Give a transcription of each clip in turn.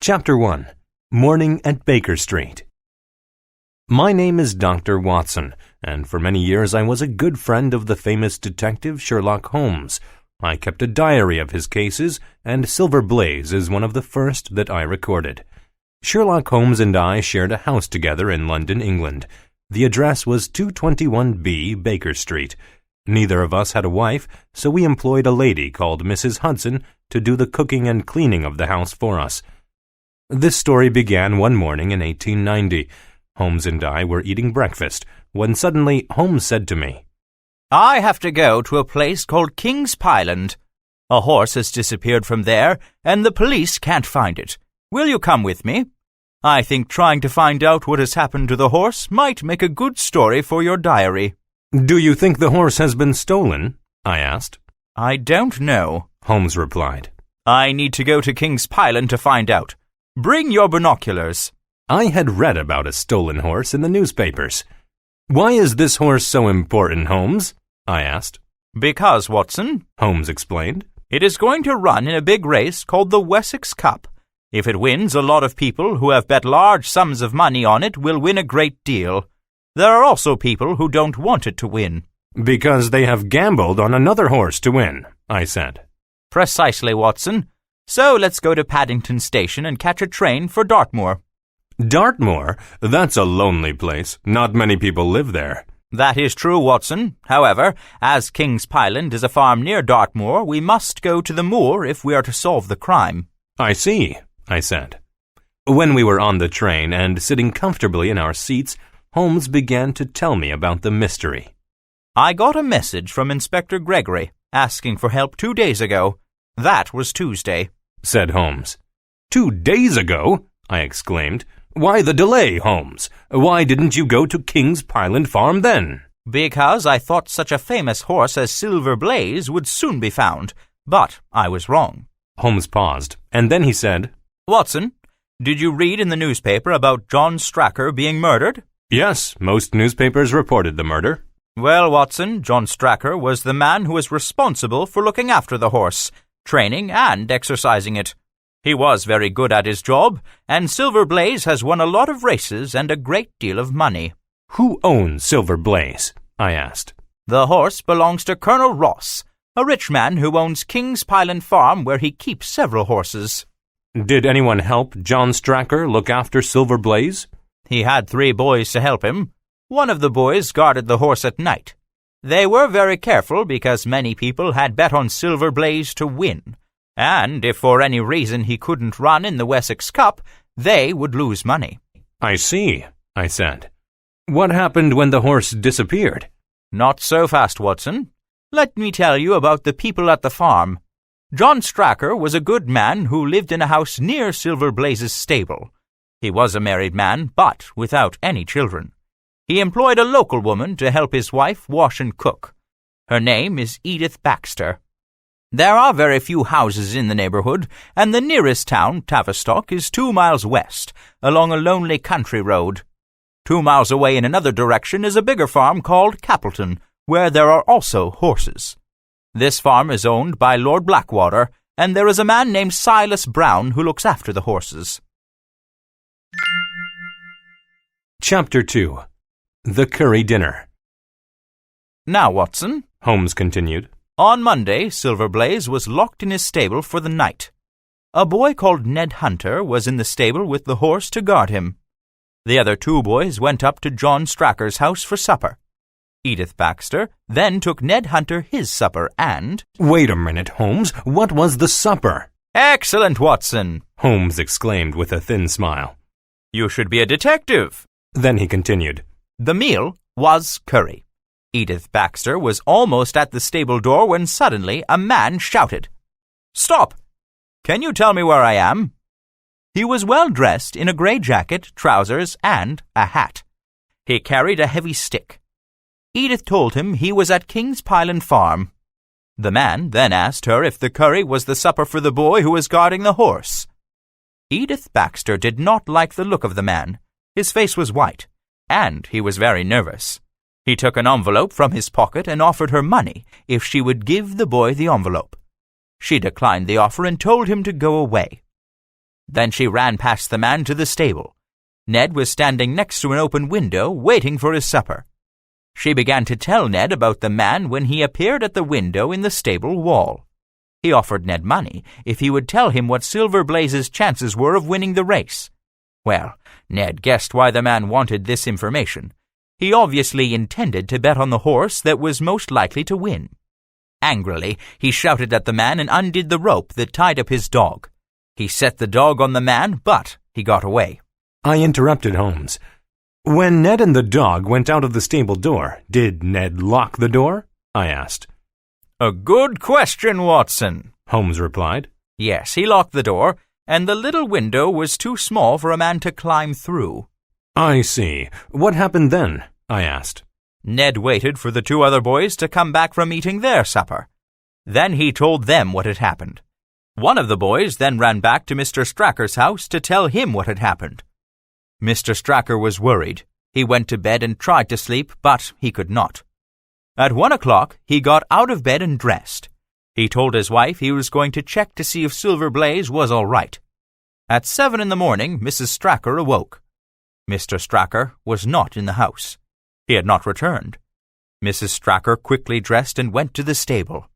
Chapter 1. Morning at Baker Street. My name is Dr. Watson, and for many years I was a good friend of the famous detective Sherlock Holmes. I kept a diary of his cases, and Silver Blaze is one of the first that I recorded. Sherlock Holmes and I shared a house together in London, England. The address was 221B Baker Street. Neither of us had a wife, so we employed a lady called Mrs. Hudson to do the cooking and cleaning of the house for us. This story began one morning in 1890. Holmes and I were eating breakfast, when suddenly Holmes said to me, "I have to go to a place called King's Pyland. A horse has disappeared from there, and the police can't find it. Will you come with me? I think trying to find out what has happened to the horse might make a good story for your diary." "Do you think the horse has been stolen?" I asked. "I don't know," Holmes replied. "I need to go to King's Pyland to find out. Bring your binoculars." I had read about a stolen horse in the newspapers. "Why is this horse so important, Holmes?" I asked. "Because, Watson," Holmes explained, "it is going to run in a big race called the Wessex Cup. If it wins, a lot of people who have bet large sums of money on it will win a great deal. There are also people who don't want it to win." "Because they have gambled on another horse to win," I said. "Precisely, Watson. So let's go to Paddington Station and catch a train for Dartmoor." "Dartmoor? That's a lonely place. Not many people live there." "That is true, Watson. However, as King's Pyland is a farm near Dartmoor, we must go to the moor if we are to solve the crime." "I see," I said. When we were on the train and sitting comfortably in our seats, Holmes began to tell me about the mystery. "I got a message from Inspector Gregory asking for help 2 days ago. That was Tuesday," said Holmes. 2 days ago?" I exclaimed. "Why the delay, Holmes? Why didn't you go to King's Pyland Farm then?" "Because I thought such a famous horse as Silver Blaze would soon be found, but I was wrong." Holmes paused, and then he said, "Watson, did you read in the newspaper about John Stracker being murdered?" "Yes, most newspapers reported the murder." "Well, Watson, John Stracker was the man who was responsible for looking after the horse, training and exercising it. He was very good at his job, and Silver Blaze has won a lot of races and a great deal of money." "Who owns Silver Blaze?" I asked. "The horse belongs to Colonel Ross, a rich man who owns King's Pyland Farm where he keeps several horses." "Did anyone help John Stracker look after Silver Blaze?" "He had 3 boys to help him. One of the boys guarded the horse at night. They were very careful because many people had bet on Silver Blaze to win, and if for any reason he couldn't run in the Wessex Cup, they would lose money." "I see," I said. "What happened when the horse disappeared?" "Not so fast, Watson. Let me tell you about the people at the farm. John Stracker was a good man who lived in a house near Silver Blaze's stable. He was a married man, but without any children. He employed a local woman to help his wife wash and cook. Her name is Edith Baxter. There are very few houses in the neighborhood, and the nearest town, Tavistock, is 2 miles west, along a lonely country road. 2 miles away in another direction is a bigger farm called Capleton, where there are also horses. This farm is owned by Lord Blackwater, and there is a man named Silas Brown who looks after the horses." Chapter 2. The Curry Dinner. "Now, Watson," Holmes continued, "on Monday, Silver Blaze was locked in his stable for the night. A boy called Ned Hunter was in the stable with the horse to guard him. The other 2 boys went up to John Stracker's house for supper. Edith Baxter then took Ned Hunter his supper and—" "Wait a minute, Holmes. What was the supper?" "Excellent, Watson!" Holmes exclaimed with a thin smile. "You should be a detective." Then he continued, "The meal was curry. Edith Baxter was almost at the stable door when suddenly a man shouted, 'Stop! Can you tell me where I am?' He was well dressed in a grey jacket, trousers, and a hat. He carried a heavy stick. Edith told him he was at King's Pyland Farm. The man then asked her if the curry was the supper for the boy who was guarding the horse. Edith Baxter did not like the look of the man. His face was white, and he was very nervous. He took an envelope from his pocket and offered her money if she would give the boy the envelope. She declined the offer and told him to go away. Then she ran past the man to the stable. Ned was standing next to an open window, waiting for his supper. She began to tell Ned about the man when he appeared at the window in the stable wall. He offered Ned money if he would tell him what Silver Blaze's chances were of winning the race. Well, Ned guessed why the man wanted this information. He obviously intended to bet on the horse that was most likely to win. Angrily, he shouted at the man and undid the rope that tied up his dog. He set the dog on the man, but he got away. I interrupted Holmes. When Ned and the dog went out of the stable door, did Ned lock the door? I asked. A good question, Watson, Holmes replied. Yes, he locked the door, and the little window was too small for a man to climb through. I see. What happened then? I asked. Ned waited for the two other boys to come back from eating their supper. Then he told them what had happened. One of the boys then ran back to Mr. Stracker's house to tell him what had happened. Mr. Stracker was worried. He went to bed and tried to sleep, but he could not. At 1 o'clock, he got out of bed and dressed. He told his wife he was going to check to see if Silver Blaze was all right. At 7 in the morning, Mrs. Stracker awoke. Mr. Stracker was not in the house. He had not returned. Mrs. Stracker quickly dressed and went to the stable.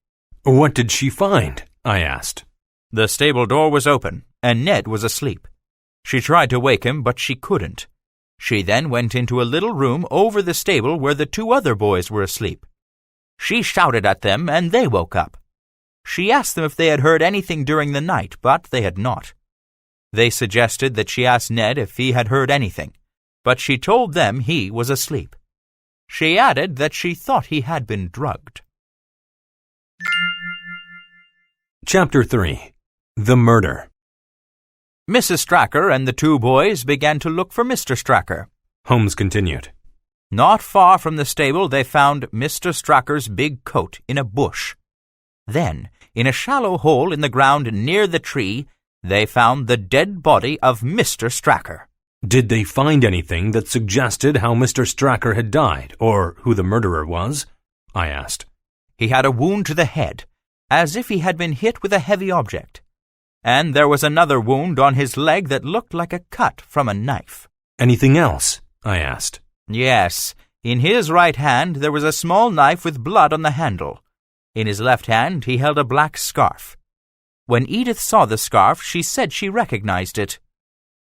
What did she find? I asked. The stable door was open, and Ned was asleep. She tried to wake him, but she couldn't. She then went into a little room over the stable where the two other boys were asleep. She shouted at them, and they woke up. She asked them if they had heard anything during the night, but they had not. They suggested that she ask Ned if he had heard anything, but she told them he was asleep. She added that she thought he had been drugged. Chapter 3. The Murder. Mrs. Stracker and the two boys began to look for Mr. Stracker. Holmes continued. Not far from the stable they found Mr. Stracker's big coat in a bush. Then, in a shallow hole in the ground near the tree, they found the dead body of Mr. Stracker. Did they find anything that suggested how Mr. Stracker had died, or who the murderer was? I asked. He had a wound to the head, as if he had been hit with a heavy object. And there was another wound on his leg that looked like a cut from a knife. Anything else? I asked. Yes. In his right hand there was a small knife with blood on the handle. In his left hand he held a black scarf. When Edith saw the scarf, she said she recognized it.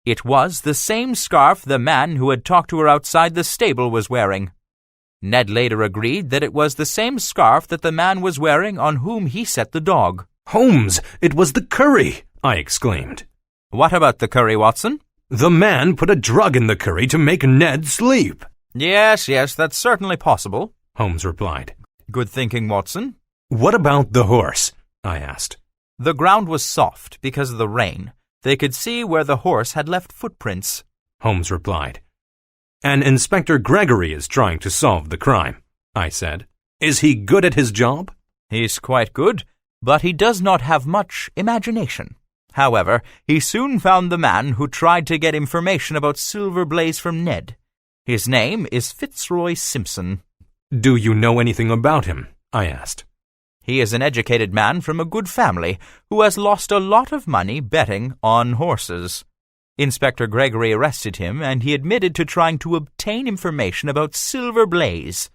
It was the same scarf the man who had talked to her outside the stable was wearing. Ned later agreed that it was the same scarf that the man was wearing on whom he set the dog. Holmes, it was the curry! I exclaimed. What about the curry, Watson? The man put a drug in the curry to make Ned sleep. Yes, that's certainly possible, Holmes replied. Good thinking, Watson. What about the horse? I asked. The ground was soft because of the rain. They could see where the horse had left footprints. Holmes replied. And Inspector Gregory is trying to solve the crime, I said. Is he good at his job? He's quite good, but he does not have much imagination. However, he soon found the man who tried to get information about Silver Blaze from Ned. His name is Fitzroy Simpson. Do you know anything about him? I asked. He is an educated man from a good family who has lost a lot of money betting on horses. Inspector Gregory arrested him, and he admitted to trying to obtain information about Silver Blaze.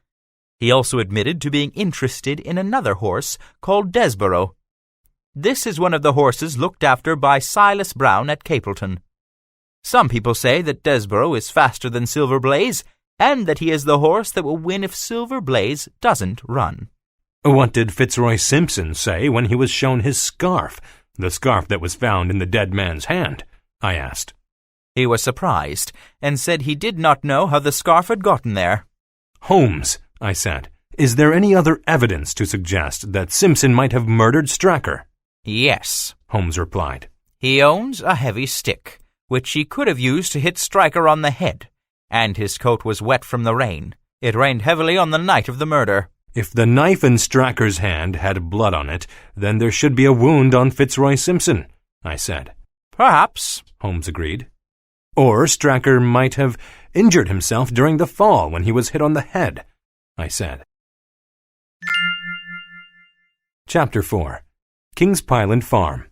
He also admitted to being interested in another horse called Desborough. This is one of the horses looked after by Silas Brown at Capleton. Some people say that Desborough is faster than Silver Blaze, and that he is the horse that will win if Silver Blaze doesn't run. What did Fitzroy Simpson say when he was shown his scarf, the scarf that was found in the dead man's hand? I asked. He was surprised, and said he did not know how the scarf had gotten there. Holmes, I said, is there any other evidence to suggest that Simpson might have murdered Stracker? Yes, Holmes replied. He owns a heavy stick, which he could have used to hit Stracker on the head, and his coat was wet from the rain. It rained heavily on the night of the murder. If the knife in Stracker's hand had blood on it, then there should be a wound on Fitzroy Simpson, I said. Perhaps, Holmes agreed. Or Stracker might have injured himself during the fall when he was hit on the head, I said. Chapter 4. Kings Pyland Farm.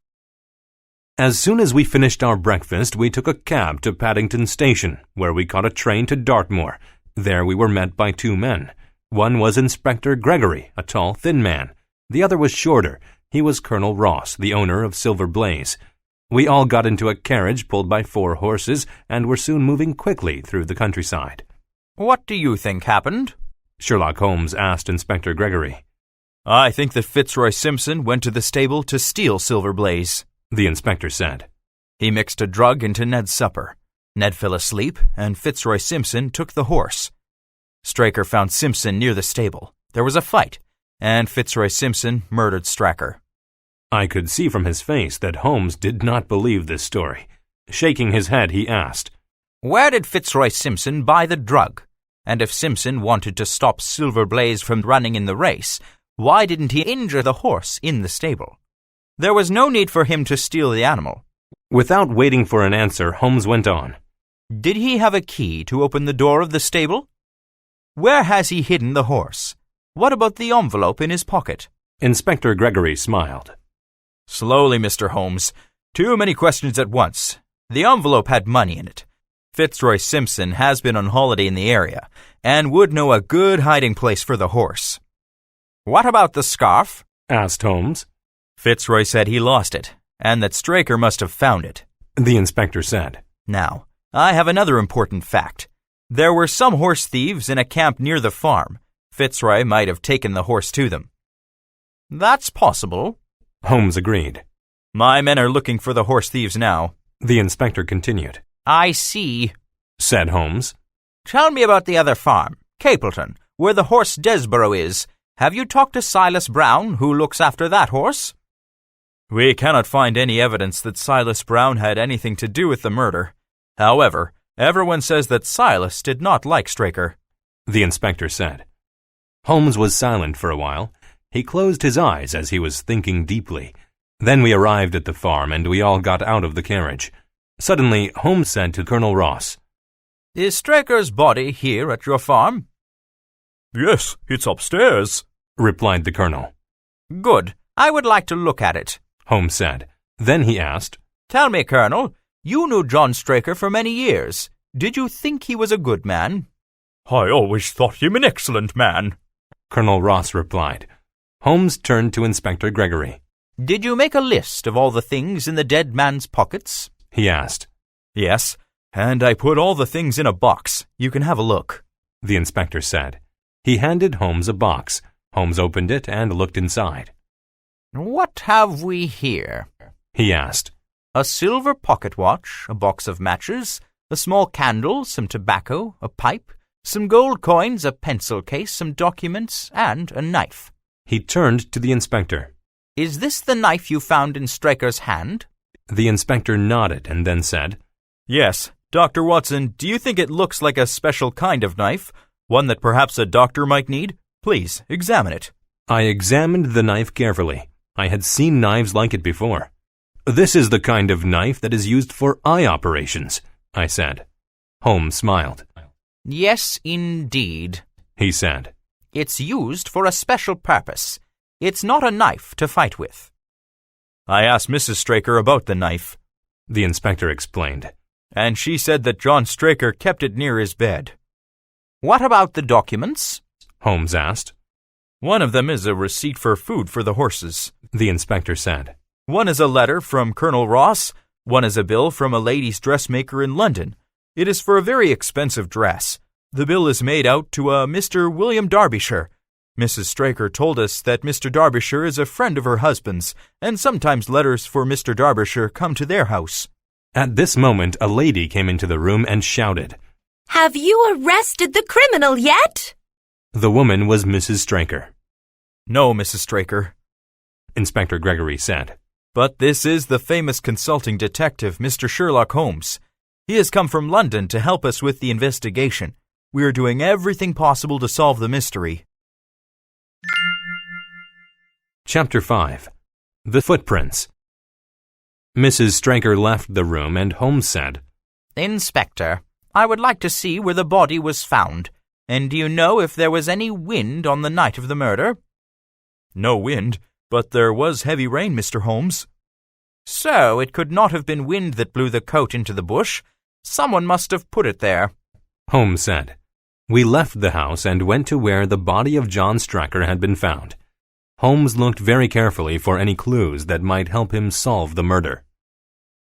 As soon as we finished our breakfast, we took a cab to Paddington Station, where we caught a train to Dartmoor. There we were met by two men. One was Inspector Gregory, a tall, thin man. The other was shorter. He was Colonel Ross, the owner of Silver Blaze. We all got into a carriage pulled by 4 horses and were soon moving quickly through the countryside. "What do you think happened?" Sherlock Holmes asked Inspector Gregory. "I think that Fitzroy Simpson went to the stable to steal Silver Blaze," the inspector said. "He mixed a drug into Ned's supper. Ned fell asleep, and Fitzroy Simpson took the horse. Straker found Simpson near the stable. There was a fight, and Fitzroy Simpson murdered Straker." I could see from his face that Holmes did not believe this story. Shaking his head, he asked, "Where did Fitzroy Simpson buy the drug? And if Simpson wanted to stop Silver Blaze from running in the race, why didn't he injure the horse in the stable? There was no need for him to steal the animal." Without waiting for an answer, Holmes went on. "Did he have a key to open the door of the stable? Where has he hidden the horse? What about the envelope in his pocket?" Inspector Gregory smiled. "Slowly, Mr. Holmes. Too many questions at once. The envelope had money in it. Fitzroy Simpson has been on holiday in the area and would know a good hiding place for the horse." "What about the scarf?" asked Holmes. "Fitzroy said he lost it, and that Straker must have found it," the inspector said. "Now, I have another important fact. There were some horse thieves in a camp near the farm. Fitzroy might have taken the horse to them." "That's possible," Holmes agreed. "My men are looking for the horse thieves now," the inspector continued. "I see," said Holmes. "Tell me about the other farm, Capleton, where the horse Desborough is. Have you talked to Silas Brown, who looks after that horse?" "We cannot find any evidence that Silas Brown had anything to do with the murder. However, everyone says that Silas did not like Straker," the inspector said. Holmes was silent for a while. He closed his eyes as he was thinking deeply. Then we arrived at the farm and we all got out of the carriage. Suddenly, Holmes said to Colonel Ross, "Is Straker's body here at your farm?" "Yes, it's upstairs," replied the colonel. "Good. I would like to look at it," Holmes said. Then he asked, "Tell me, Colonel, you knew John Straker for many years. Did you think he was a good man?" "I always thought him an excellent man," Colonel Ross replied. Holmes turned to Inspector Gregory. "Did you make a list of all the things in the dead man's pockets?" he asked. "Yes, and I put all the things in a box. You can have a look," the inspector said. He handed Holmes a box. Holmes opened it and looked inside. "What have we here?" he asked. "A silver pocket watch, a box of matches, a small candle, some tobacco, a pipe, some gold coins, a pencil case, some documents, and a knife." He turned to the inspector. "Is this the knife you found in Straker's hand?" The inspector nodded and then said, "Yes. Dr. Watson, do you think it looks like a special kind of knife? One that perhaps a doctor might need? Please, examine it." I examined the knife carefully. I had seen knives like it before. "This is the kind of knife that is used for eye operations," I said. Holmes smiled. "Yes, indeed," he said. "It's used for a special purpose. It's not a knife to fight with." "I asked Mrs. Straker about the knife," the inspector explained, "and she said that John Straker kept it near his bed." "What about the documents?" Holmes asked. "One of them is a receipt for food for the horses," the inspector said. "One is a letter from Colonel Ross. One is a bill from a ladies' dressmaker in London. It is for a very expensive dress. The bill is made out to a Mr. William Derbyshire. Mrs. Straker told us that Mr. Derbyshire is a friend of her husband's, and sometimes letters for Mr. Derbyshire come to their house." At this moment, a lady came into the room and shouted, "Have you arrested the criminal yet?" The woman was Mrs. Straker. "No, Mrs. Straker," Inspector Gregory said. "But this is the famous consulting detective, Mr. Sherlock Holmes. He has come from London to help us with the investigation. We are doing everything possible to solve the mystery." Chapter 5. The Footprints. Mrs. Straker left the room and Holmes said, "Inspector, I would like to see where the body was found. And do you know if there was any wind on the night of the murder?" "No wind, but there was heavy rain, Mr. Holmes." So it could not have been wind that blew the coat into the bush. Someone must have put it there, Holmes said. We left the house and went to where the body of John Stracker had been found. Holmes looked very carefully for any clues that might help him solve the murder.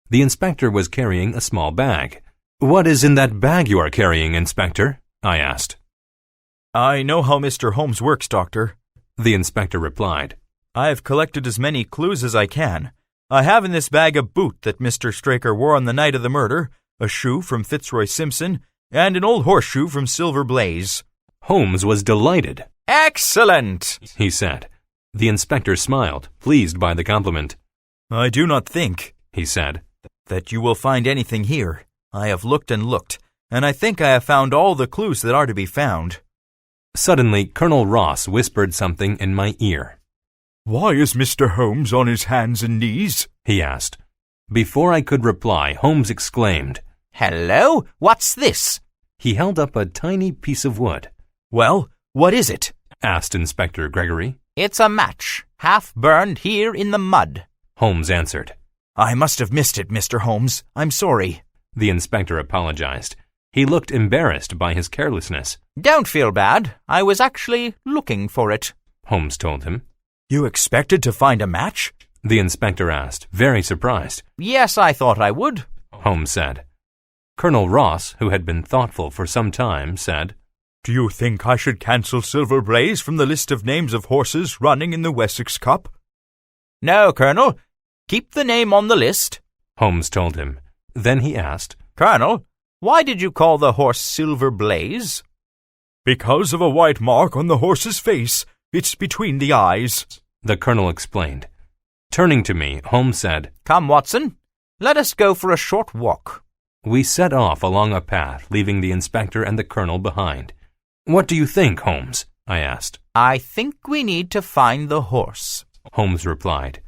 The inspector was carrying a small bag. "What is in that bag you are carrying, Inspector?" I asked. I know how Mr. Holmes works, Doctor, The inspector replied. I have collected as many clues as I can. I have in this bag a boot that Mr. Straker wore on the night of the murder, a shoe from Fitzroy Simpson, and an old horseshoe from Silver Blaze. Holmes was delighted. Excellent, he said. The inspector smiled, pleased by the compliment. I do not think, he said, that you will find anything here. I have looked and looked, and I think I have found all the clues that are to be found. Suddenly, Colonel Ross whispered something in my ear. Why is Mr. Holmes on his hands and knees? He asked. Before I could reply, Holmes exclaimed, Hello, what's this? He held up a tiny piece of wood. Well, what is it? Asked Inspector Gregory. It's a match, half burned here in the mud, Holmes answered. I must have missed it, Mr. Holmes. I'm sorry. The inspector apologized. He looked embarrassed by his carelessness. Don't feel bad. I was actually looking for it, Holmes told him. You expected to find a match? The inspector asked, very surprised. Yes, I thought I would, Holmes said. Colonel Ross, who had been thoughtful for some time, said, Do you think I should cancel Silver Blaze from the list of names of horses running in the Wessex Cup? No, Colonel. Keep the name on the list, Holmes told him. Then he asked, Colonel, why did you call the horse Silver Blaze? Because of a white mark on the horse's face. It's between the eyes, the colonel explained. Turning to me, Holmes said, Come, Watson, let us go for a short walk. We set off along a path, leaving the inspector and the colonel behind. What do you think, Holmes? I asked. I think we need to find the horse, Holmes replied.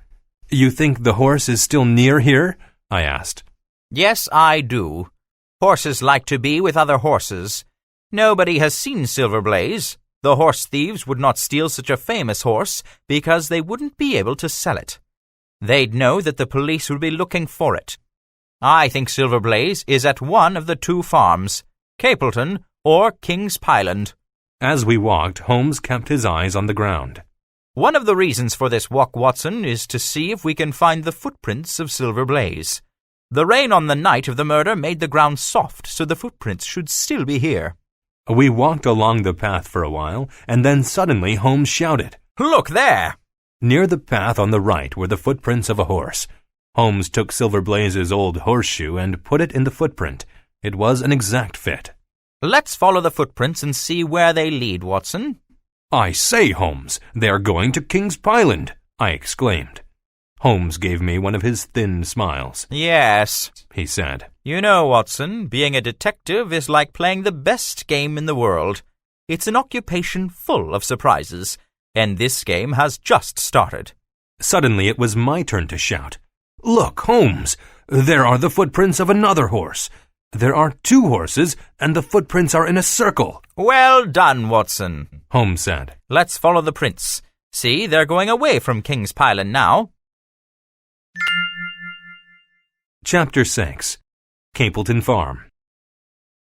You think the horse is still near here? I asked. Yes, I do. Horses like to be with other horses. Nobody has seen Silver Blaze. The horse thieves would not steal such a famous horse because they wouldn't be able to sell it. They'd know that the police would be looking for it. I think Silver Blaze is at one of the two farms, Capleton or King's Pyland. As we walked, Holmes kept his eyes on the ground. One of the reasons for this walk, Watson, is to see if we can find the footprints of Silver Blaze. The rain on the night of the murder made the ground soft, so the footprints should still be here. We walked along the path for a while, and then suddenly Holmes shouted, Look there! Near the path on the right were the footprints of a horse. Holmes took Silver Blaze's old horseshoe and put it in the footprint. It was an exact fit. Let's follow the footprints and see where they lead, Watson. I say, Holmes, they are going to King's Pyland, I exclaimed. Holmes gave me one of his thin smiles. Yes, he said. You know, Watson, being a detective is like playing the best game in the world. It's an occupation full of surprises, and this game has just started. Suddenly it was my turn to shout. Look, Holmes, there are the footprints of another horse. There are two horses, and the footprints are in a circle. Well done, Watson, Holmes said. Let's follow the prints. See, they're going away from King's Pyland now. Chapter 6. Capleton Farm.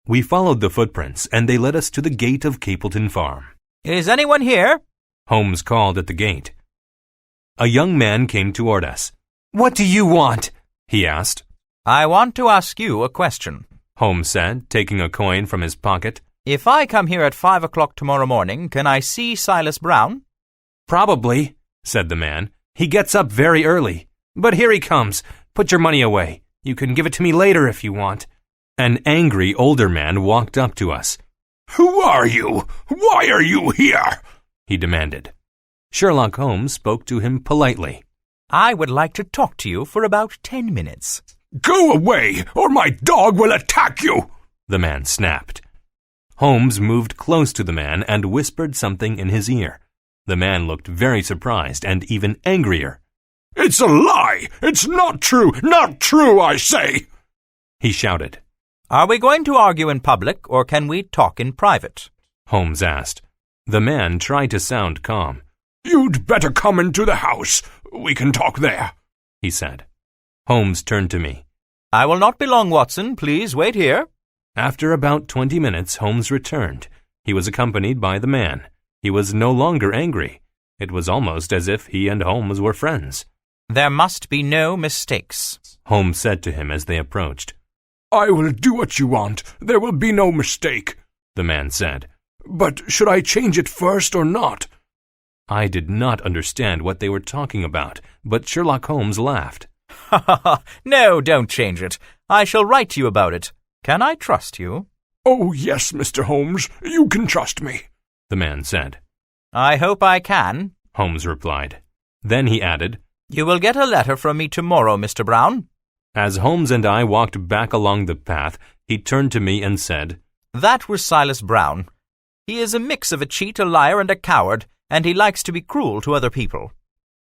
We followed the footprints, and they led us to the gate of Capleton Farm. Is anyone here? Holmes called at the gate. A young man came toward us. What do you want? He asked. I want to ask you a question, Holmes said, taking a coin from his pocket. If I come here at 5 o'clock tomorrow morning, can I see Silas Brown? Probably, said the man. He gets up very early. But here he comes. Put your money away. You can give it to me later if you want. An angry older man walked up to us. Who are you? Why are you here? He demanded. Sherlock Holmes spoke to him politely. I would like to talk to you for about 10 minutes. Go away, or my dog will attack you, the man snapped. Holmes moved close to the man and whispered something in his ear. The man looked very surprised and even angrier. It's a lie! It's not true! Not true, I say! He shouted. Are we going to argue in public, or can we talk in private? Holmes asked. The man tried to sound calm. You'd better come into the house. We can talk there, he said. Holmes turned to me. I will not be long, Watson. Please wait here. After about 20 minutes, Holmes returned. He was accompanied by the man. He was no longer angry. It was almost as if he and Holmes were friends. There must be no mistakes, Holmes said to him as they approached. I will do what you want. There will be no mistake, the man said. But should I change it first or not? I did not understand what they were talking about, but Sherlock Holmes laughed. Ha ha ha! No, don't change it. I shall write to you about it. Can I trust you? Oh, yes, Mr. Holmes. You can trust me, the man said. I hope I can, Holmes replied. Then he added, You will get a letter from me tomorrow, Mr. Brown. As Holmes and I walked back along the path, he turned to me and said, That was Silas Brown. He is a mix of a cheat, a liar, and a coward, and he likes to be cruel to other people.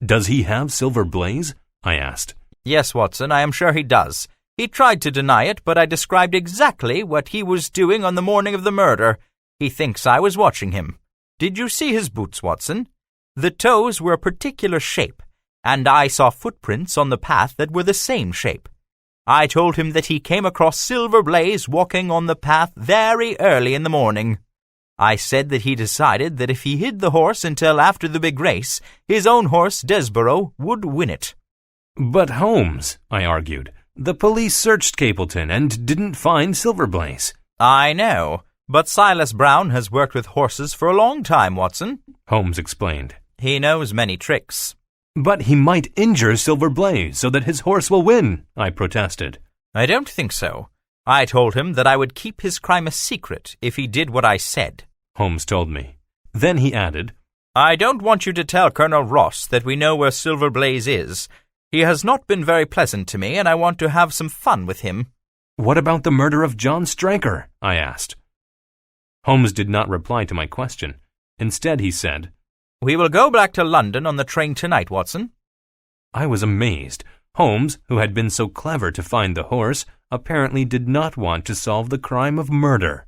Does he have Silver Blaze? I asked. Yes, Watson, I am sure he does. He tried to deny it, but I described exactly what he was doing on the morning of the murder. He thinks I was watching him. Did you see his boots, Watson? The toes were a particular shape, and I saw footprints on the path that were the same shape. I told him that he came across Silver Blaze walking on the path very early in the morning. I said that he decided that if he hid the horse until after the big race, his own horse, Desborough, would win it. But Holmes, I argued, the police searched Capleton and didn't find Silver Blaze. I know, but Silas Brown has worked with horses for a long time, Watson, Holmes explained. He knows many tricks. But he might injure Silver Blaze so that his horse will win, I protested. I don't think so. I told him that I would keep his crime a secret if he did what I said, Holmes told me. Then he added, I don't want you to tell Colonel Ross that we know where Silver Blaze is. He has not been very pleasant to me, and I want to have some fun with him. What about the murder of John Stryker? I asked. Holmes did not reply to my question. Instead, he said, We will go back to London on the train tonight, Watson. I was amazed. Holmes, who had been so clever to find the horse, apparently did not want to solve the crime of murder.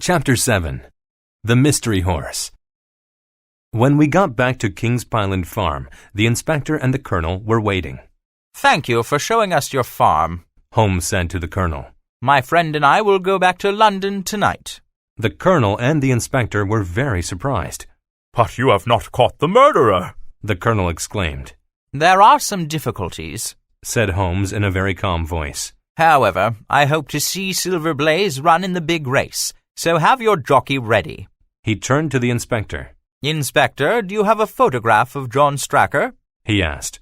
Chapter 7. The Mystery Horse. When we got back to King's Pyland Farm, the inspector and the colonel were waiting. Thank you for showing us your farm, Holmes said to the colonel. My friend and I will go back to London tonight. The colonel and the inspector were very surprised. But you have not caught the murderer, the colonel exclaimed. There are some difficulties, said Holmes in a very calm voice. However, I hope to see Silver Blaze run in the big race, so have your jockey ready. He turned to the inspector. Inspector, do you have a photograph of John Stryker? He asked.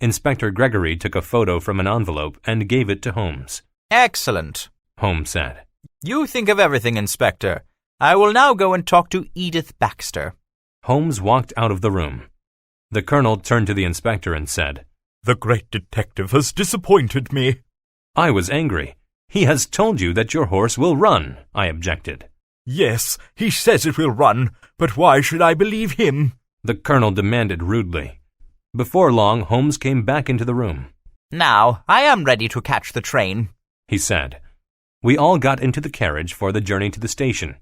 Inspector Gregory took a photo from an envelope and gave it to Holmes. Excellent, Holmes said. You think of everything, Inspector. I will now go and talk to Edith Baxter. Holmes walked out of the room. The colonel turned to the inspector and said, The great detective has disappointed me. I was angry. He has told you that your horse will run, I objected. Yes, he says it will run, but why should I believe him? The colonel demanded rudely. Before long, Holmes came back into the room. Now, I am ready to catch the train, he said. We all got into the carriage for the journey to the station.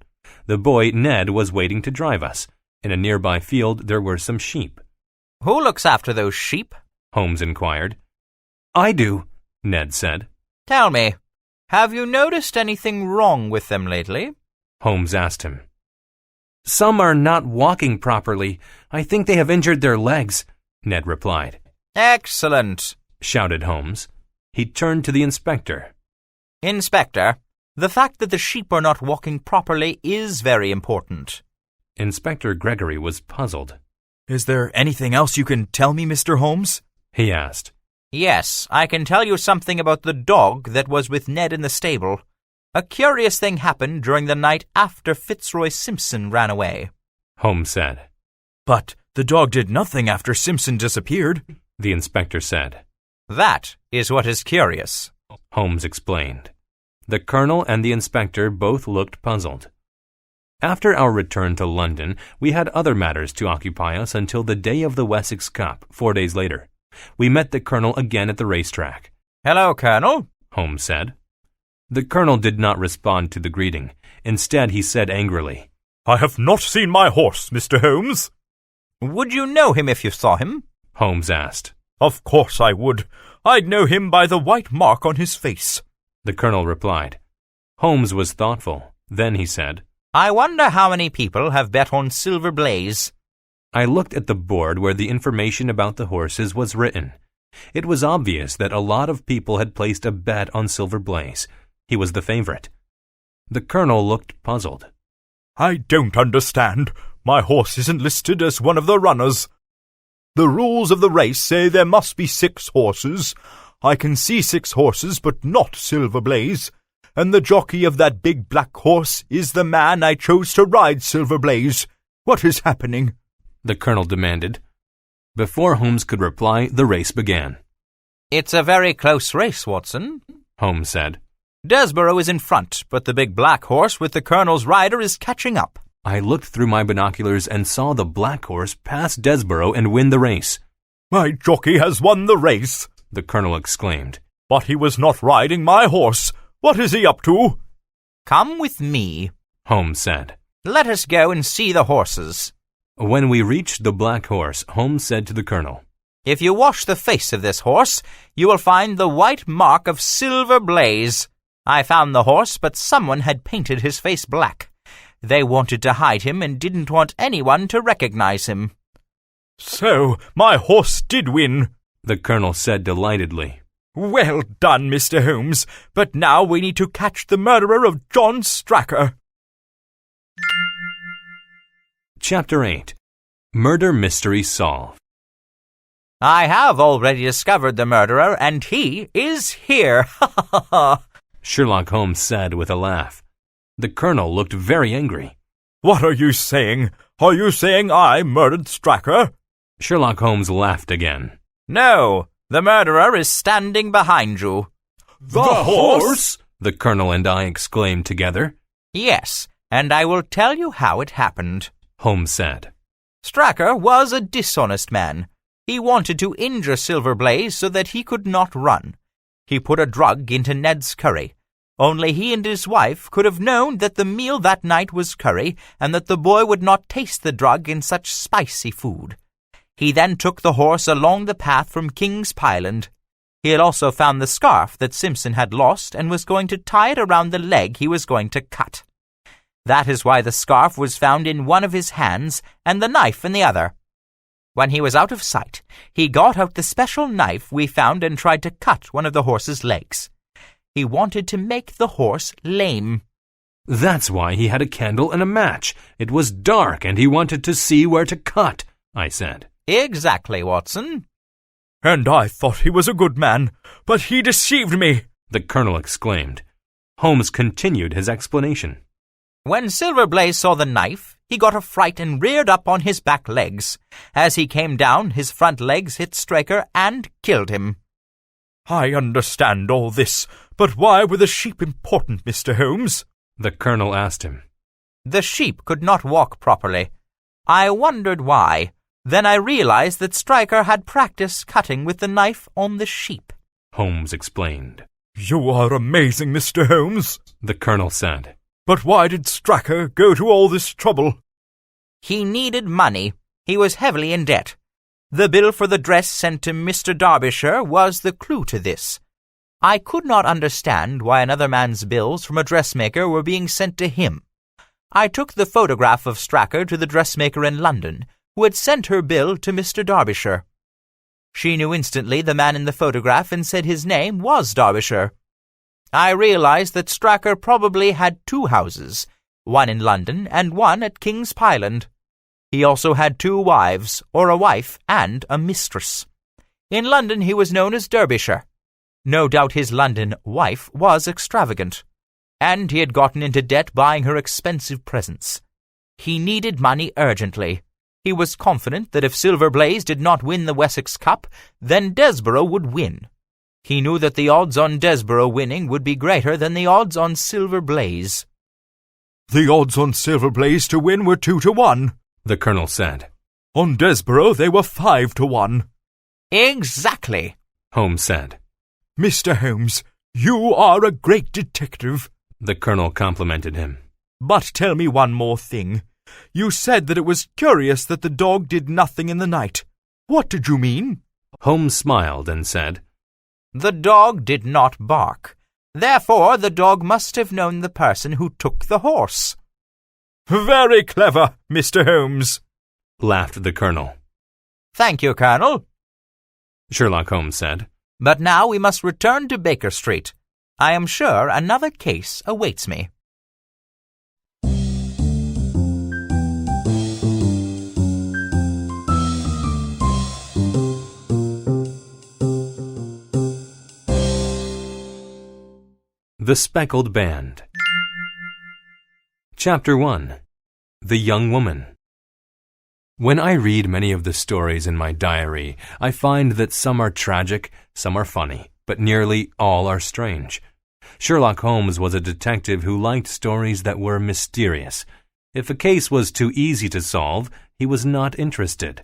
The boy, Ned, was waiting to drive us. In a nearby field, there were some sheep. Who looks after those sheep? Holmes inquired. I do, Ned said. Tell me, have you noticed anything wrong with them lately? Holmes asked him. Some are not walking properly. I think they have injured their legs, Ned replied. Excellent, shouted Holmes. He turned to the inspector. Inspector, the fact that the sheep are not walking properly is very important. Inspector Gregory was puzzled. Is there anything else you can tell me, Mr. Holmes? He asked. Yes, I can tell you something about the dog that was with Ned in the stable. A curious thing happened during the night after Fitzroy Simpson ran away, Holmes said. But the dog did nothing after Simpson disappeared, the inspector said. That is what is curious, Holmes explained. The colonel and the inspector both looked puzzled. After our return to London, we had other matters to occupy us until the day of the Wessex Cup, 4 days later. We met the colonel again at the racetrack. Hello, Colonel, Holmes said. The colonel did not respond to the greeting. Instead, he said angrily, I have not seen my horse, Mr. Holmes. Would you know him if you saw him? Holmes asked. Of course I would. I'd know him by the white mark on his face, the Colonel replied. Holmes was thoughtful. Then he said, I wonder how many people have bet on Silver Blaze. I looked at the board where the information about the horses was written. It was obvious that a lot of people had placed a bet on Silver Blaze. He was the favorite. The Colonel looked puzzled. I don't understand. My horse isn't listed as one of the runners. The rules of the race say there must be 6 horses. I can see 6 horses, but not Silver Blaze. And the jockey of that big black horse is the man I chose to ride Silver Blaze. What is happening? The Colonel demanded. Before Holmes could reply, the race began. It's a very close race, Watson, Holmes said. Desborough is in front, but the big black horse with the Colonel's rider is catching up. I looked through my binoculars and saw the black horse pass Desborough and win the race. My jockey has won the race, the Colonel exclaimed. But he was not riding my horse. What is he up to? Come with me, Holmes said. Let us go and see the horses. When we reached the black horse, Holmes said to the Colonel, If you wash the face of this horse, you will find the white mark of Silver Blaze. I found the horse, but someone had painted his face black. They wanted to hide him and didn't want anyone to recognize him. So, my horse did win, the Colonel said delightedly. Well done, Mr. Holmes, but now we need to catch the murderer of John Stracker. Chapter 8. Murder Mystery Solved. I have already discovered the murderer, and he is here. Ha ha ha! Sherlock Holmes said with a laugh. The Colonel looked very angry. What are you saying? Are you saying I murdered Stracker? Sherlock Holmes laughed again. No, the murderer is standing behind you. The horse? The Colonel and I exclaimed together. Yes, and I will tell you how it happened, Holmes said. Stracker was a dishonest man. He wanted to injure Silver Blaze so that he could not run. He put a drug into Ned's curry. Only he and his wife could have known that the meal that night was curry and that the boy would not taste the drug in such spicy food. He then took the horse along the path from King's Pyland. He had also found the scarf that Simpson had lost and was going to tie it around the leg he was going to cut. That is why the scarf was found in one of his hands and the knife in the other. When he was out of sight, he got out the special knife we found and tried to cut one of the horse's legs. He wanted to make the horse lame. That's why he had a candle and a match. It was dark and he wanted to see where to cut, I said. Exactly, Watson. And I thought he was a good man, but he deceived me, the Colonel exclaimed. Holmes continued his explanation. When Silver Blaze saw the knife, he got a fright and reared up on his back legs. As he came down, his front legs hit Stracker and killed him. I understand all this, but why were the sheep important, Mr. Holmes? The Colonel asked him. The sheep could not walk properly. I wondered why. Then I realized that Stracker had practice cutting with the knife on the sheep, Holmes explained. You are amazing, Mr. Holmes, the Colonel said. But why did Stracker go to all this trouble? He needed money. He was heavily in debt. The bill for the dress sent to Mr. Derbyshire was the clue to this. I could not understand why another man's bills from a dressmaker were being sent to him. I took the photograph of Stracker to the dressmaker in London, who had sent her bill to Mr. Derbyshire. She knew instantly the man in the photograph and said his name was Derbyshire. I realized that Stracker probably had 2 houses, one in London and one at King's Pyland. He also had 2 wives, or a wife and a mistress. In London he was known as Derbyshire. No doubt his London wife was extravagant, and he had gotten into debt buying her expensive presents. He needed money urgently. He was confident that if Silver Blaze did not win the Wessex Cup, then Desborough would win. He knew that the odds on Desborough winning would be greater than the odds on Silver Blaze. The odds on Silver Blaze to win were 2 to 1, the Colonel said. On Desborough they were 5 to 1. Exactly, Holmes said. Mr. Holmes, you are a great detective, the Colonel complimented him. But tell me one more thing. You said that it was curious that the dog did nothing in the night. What did you mean? Holmes smiled and said, The dog did not bark. Therefore, the dog must have known the person who took the horse. Very clever, Mr. Holmes, laughed the Colonel. Thank you, Colonel, Sherlock Holmes said. But now we must return to Baker Street. I am sure another case awaits me. The Speckled Band. Chapter 1. The Young Woman. When I read many of the stories in my diary, I find that some are tragic, some are funny, but nearly all are strange. Sherlock Holmes was a detective who liked stories that were mysterious. If a case was too easy to solve, he was not interested.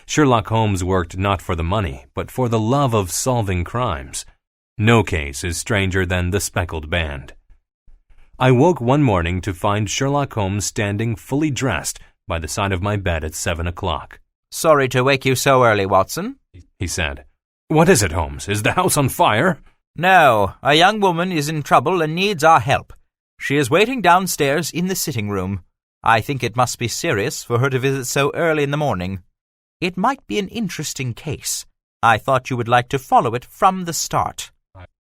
Sherlock Holmes worked not for the money, but for the love of solving crimes. No case is stranger than the Speckled Band. I woke one morning to find Sherlock Holmes standing fully dressed by the side of my bed at 7 o'clock. Sorry to wake you so early, Watson, he said. What is it, Holmes? Is the house on fire? No, a young woman is in trouble and needs our help. She is waiting downstairs in the sitting room. I think it must be serious for her to visit so early in the morning. It might be an interesting case. I thought you would like to follow it from the start.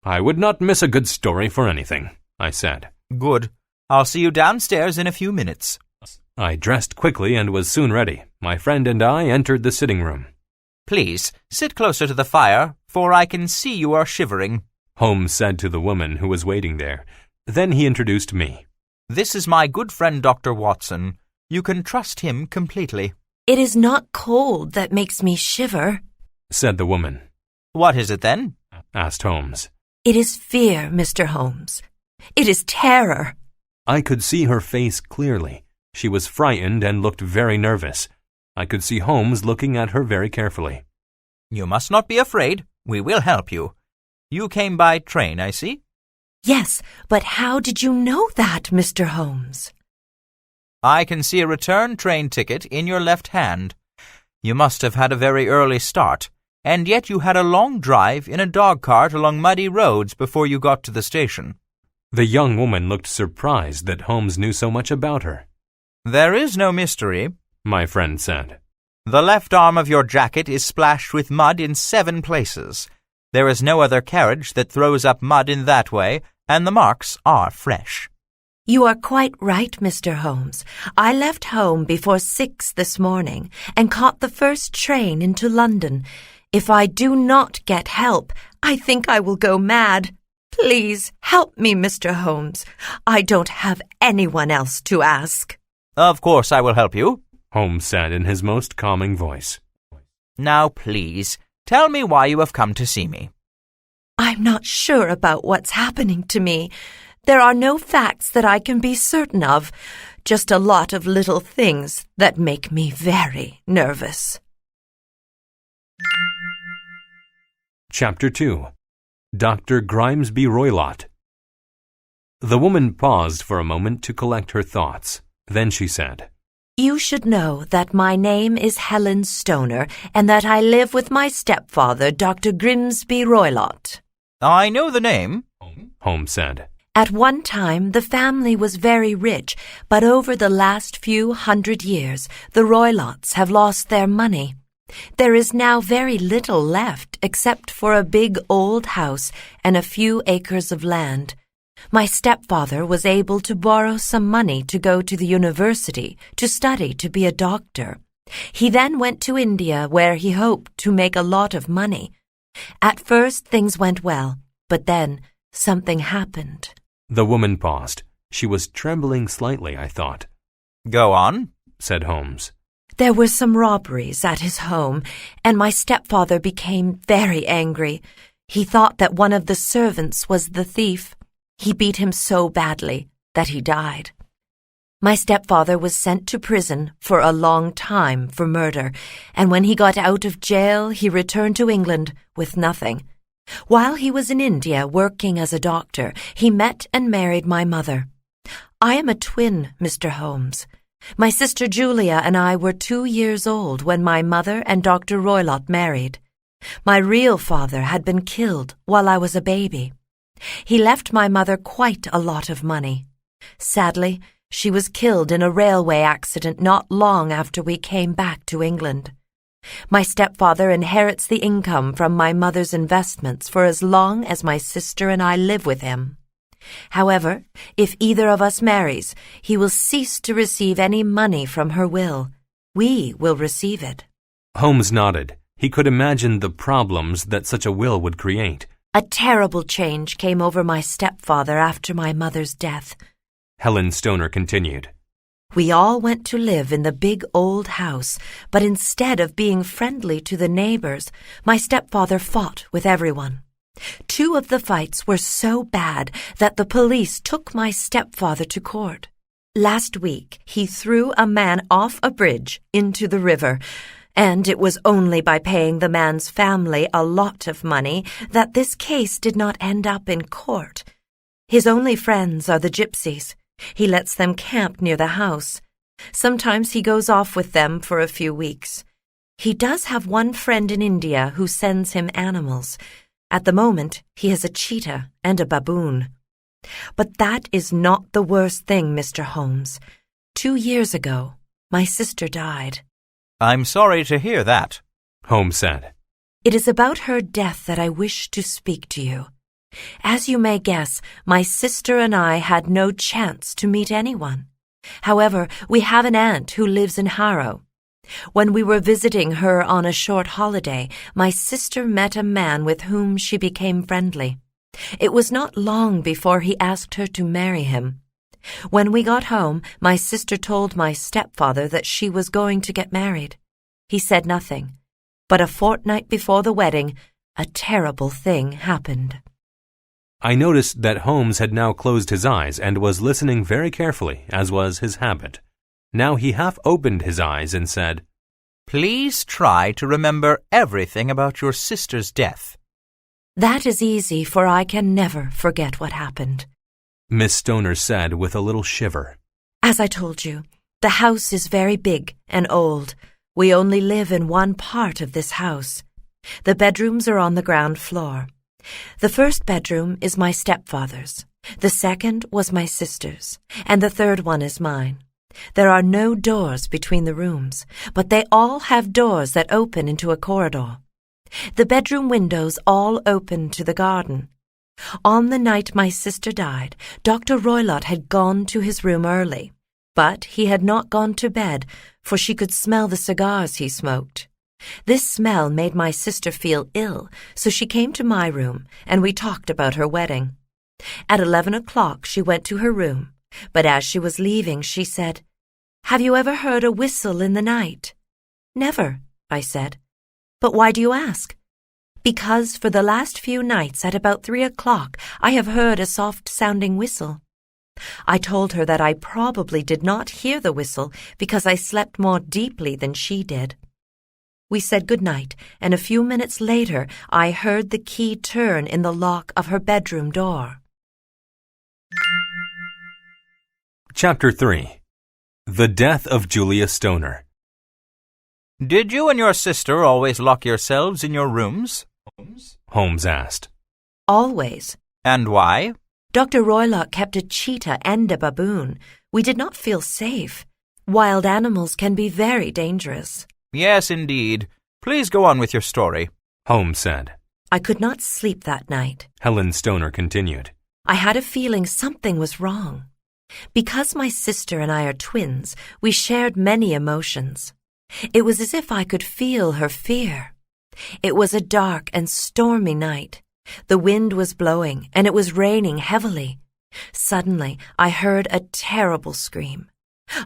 I would not miss a good story for anything, I said. Good. I'll see you downstairs in a few minutes. I dressed quickly and was soon ready. My friend and I entered the sitting room. Please, sit closer to the fire, for I can see you are shivering, Holmes said to the woman who was waiting there. Then he introduced me. This is my good friend Dr. Watson. You can trust him completely. It is not cold that makes me shiver, said the woman. What is it then? Asked Holmes. It is fear, Mr. Holmes. It is terror. I could see her face clearly. She was frightened and looked very nervous. I could see Holmes looking at her very carefully. You must not be afraid. We will help you. You came by train, I see. Yes, but how did you know that, Mr. Holmes? I can see a return train ticket in your left hand. You must have had a very early start, and yet you had a long drive in a dog cart along muddy roads before you got to the station. The young woman looked surprised that Holmes knew so much about her. There is no mystery, my friend said. The left arm of your jacket is splashed with mud in 7 places. There is no other carriage that throws up mud in that way, and the marks are fresh. You are quite right, Mr. Holmes. I left home before 6 this morning and caught the first train into London. If I do not get help, I think I will go mad. Please help me, Mr. Holmes. I don't have anyone else to ask. Of course I will help you, Holmes said in his most calming voice. Now, please, tell me why you have come to see me. I'm not sure about what's happening to me. There are no facts that I can be certain of, just a lot of little things that make me very nervous. Chapter 2. Dr. Grimesby Roylott. The woman paused for a moment to collect her thoughts. Then she said, You should know that my name is Helen Stoner and that I live with my stepfather, Dr. Grimesby Roylott. I know the name, Holmes said. At one time, the family was very rich, but over the last few hundred years, the Roylotts have lost their money. There is now very little left except for a big old house and a few acres of land. My stepfather was able to borrow some money to go to the university to study to be a doctor. He then went to India where he hoped to make a lot of money. At first things went well, but then something happened. The woman paused. She was trembling slightly, I thought. Go on, said Holmes. There were some robberies at his home, and my stepfather became very angry. He thought that one of the servants was the thief. He beat him so badly that he died. My stepfather was sent to prison for a long time for murder, and when he got out of jail, he returned to England with nothing. While he was in India working as a doctor, he met and married my mother. I am a twin, Mr. Holmes. My sister Julia and I were 2 years old when my mother and Dr. Roylott married. My real father had been killed while I was a baby. He left my mother quite a lot of money. Sadly, she was killed in a railway accident not long after we came back to England. My stepfather inherits the income from my mother's investments for as long as my sister and I live with him. However, if either of us marries, he will cease to receive any money from her will. We will receive it. Holmes nodded. He could imagine the problems that such a will would create. A terrible change came over my stepfather after my mother's death. Helen Stoner continued. We all went to live in the big old house, but instead of being friendly to the neighbors, my stepfather fought with everyone. 2 of the fights were so bad that the police took my stepfather to court. Last week, he threw a man off a bridge into the river, and it was only by paying the man's family a lot of money that this case did not end up in court. His only friends are the gypsies. He lets them camp near the house. Sometimes he goes off with them for a few weeks. He does have one friend in India who sends him animals. At the moment, he has a cheetah and a baboon. But that is not the worst thing, Mr. Holmes. 2 years ago, my sister died. I'm sorry to hear that, Holmes said. It is about her death that I wish to speak to you. As you may guess, my sister and I had no chance to meet anyone. However, we have an aunt who lives in Harrow. When we were visiting her on a short holiday, my sister met a man with whom she became friendly. It was not long before he asked her to marry him. When we got home, my sister told my stepfather that she was going to get married. He said nothing, but a fortnight before the wedding, a terrible thing happened. I noticed that Holmes had now closed his eyes and was listening very carefully, as was his habit. Now he half opened his eyes and said, Please try to remember everything about your sister's death. That is easy, for I can never forget what happened. Miss Stoner said with a little shiver. As I told you, the house is very big and old. We only live in one part of this house. The bedrooms are on the ground floor. The first bedroom is my stepfather's. The second was my sister's, and the third one is mine. There are no doors between the rooms, but they all have doors that open into a corridor. The bedroom windows all open to the garden. On the night my sister died, Dr. Roylott had gone to his room early, but he had not gone to bed, for she could smell the cigars he smoked. This smell made my sister feel ill, so she came to my room, and we talked about her wedding. At 11 o'clock she went to her room, but as she was leaving she said, Have you ever heard a whistle in the night? Never, I said. But why do you ask? Because for the last few nights at about 3 o'clock I have heard a soft-sounding whistle. I told her that I probably did not hear the whistle because I slept more deeply than she did. We said good night, and a few minutes later I heard the key turn in the lock of her bedroom door. Chapter 3. The Death of Julia Stoner. Did you and your sister always lock yourselves in your rooms? Holmes asked. Always. And why? Dr. Roylott kept a cheetah and a baboon. We did not feel safe. Wild animals can be very dangerous. Yes, indeed. Please go on with your story, Holmes said. I could not sleep that night. Helen Stoner continued. I had a feeling something was wrong. Because my sister and I are twins, we shared many emotions. It was as if I could feel her fear. It was a dark and stormy night. The wind was blowing, and it was raining heavily. Suddenly, I heard a terrible scream.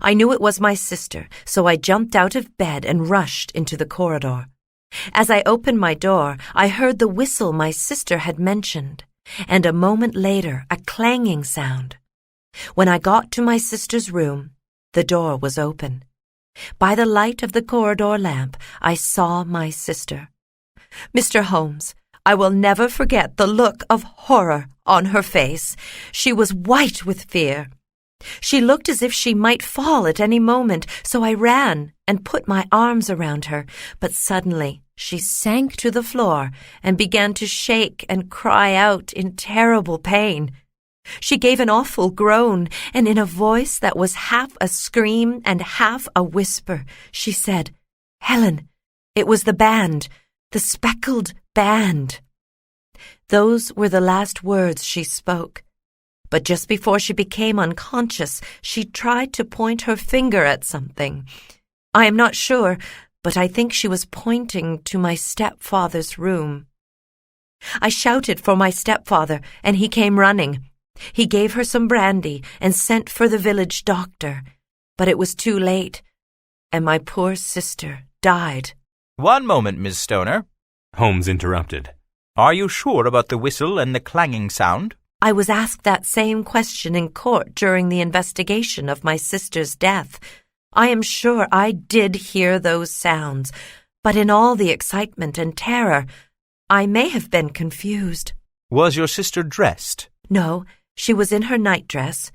I knew it was my sister, so I jumped out of bed and rushed into the corridor. As I opened my door, I heard the whistle my sister had mentioned, and a moment later a clanging sound. When I got to my sister's room, the door was open. By the light of the corridor lamp, I saw my sister. Mr. Holmes, I will never forget the look of horror on her face. She was white with fear. She looked as if she might fall at any moment, so I ran and put my arms around her, but suddenly she sank to the floor and began to shake and cry out in terrible pain. She gave an awful groan, and in a voice that was half a scream and half a whisper, she said, "Helen, it was the band, the speckled band." Those were the last words she spoke. But just before she became unconscious, she tried to point her finger at something. I am not sure, but I think she was pointing to my stepfather's room. I shouted for my stepfather, and he came running. He gave her some brandy and sent for the village doctor, but it was too late, and my poor sister died. One moment, Miss Stoner. Holmes interrupted. Are you sure about the whistle and the clanging sound? I was asked that same question in court during the investigation of my sister's death. I am sure I did hear those sounds, but in all the excitement and terror, I may have been confused. Was your sister dressed? No, she was in her nightdress.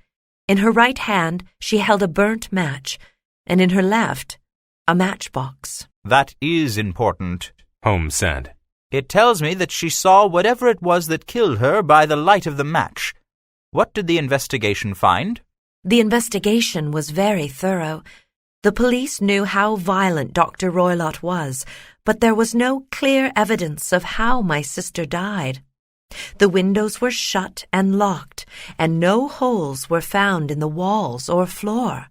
In her right hand, she held a burnt match, and in her left, a matchbox. That is important, Holmes said. It tells me that she saw whatever it was that killed her by the light of the match. What did the investigation find? The investigation was very thorough. The police knew how violent Dr. Roylott was, but there was no clear evidence of how my sister died. The windows were shut and locked, and no holes were found in the walls or floor.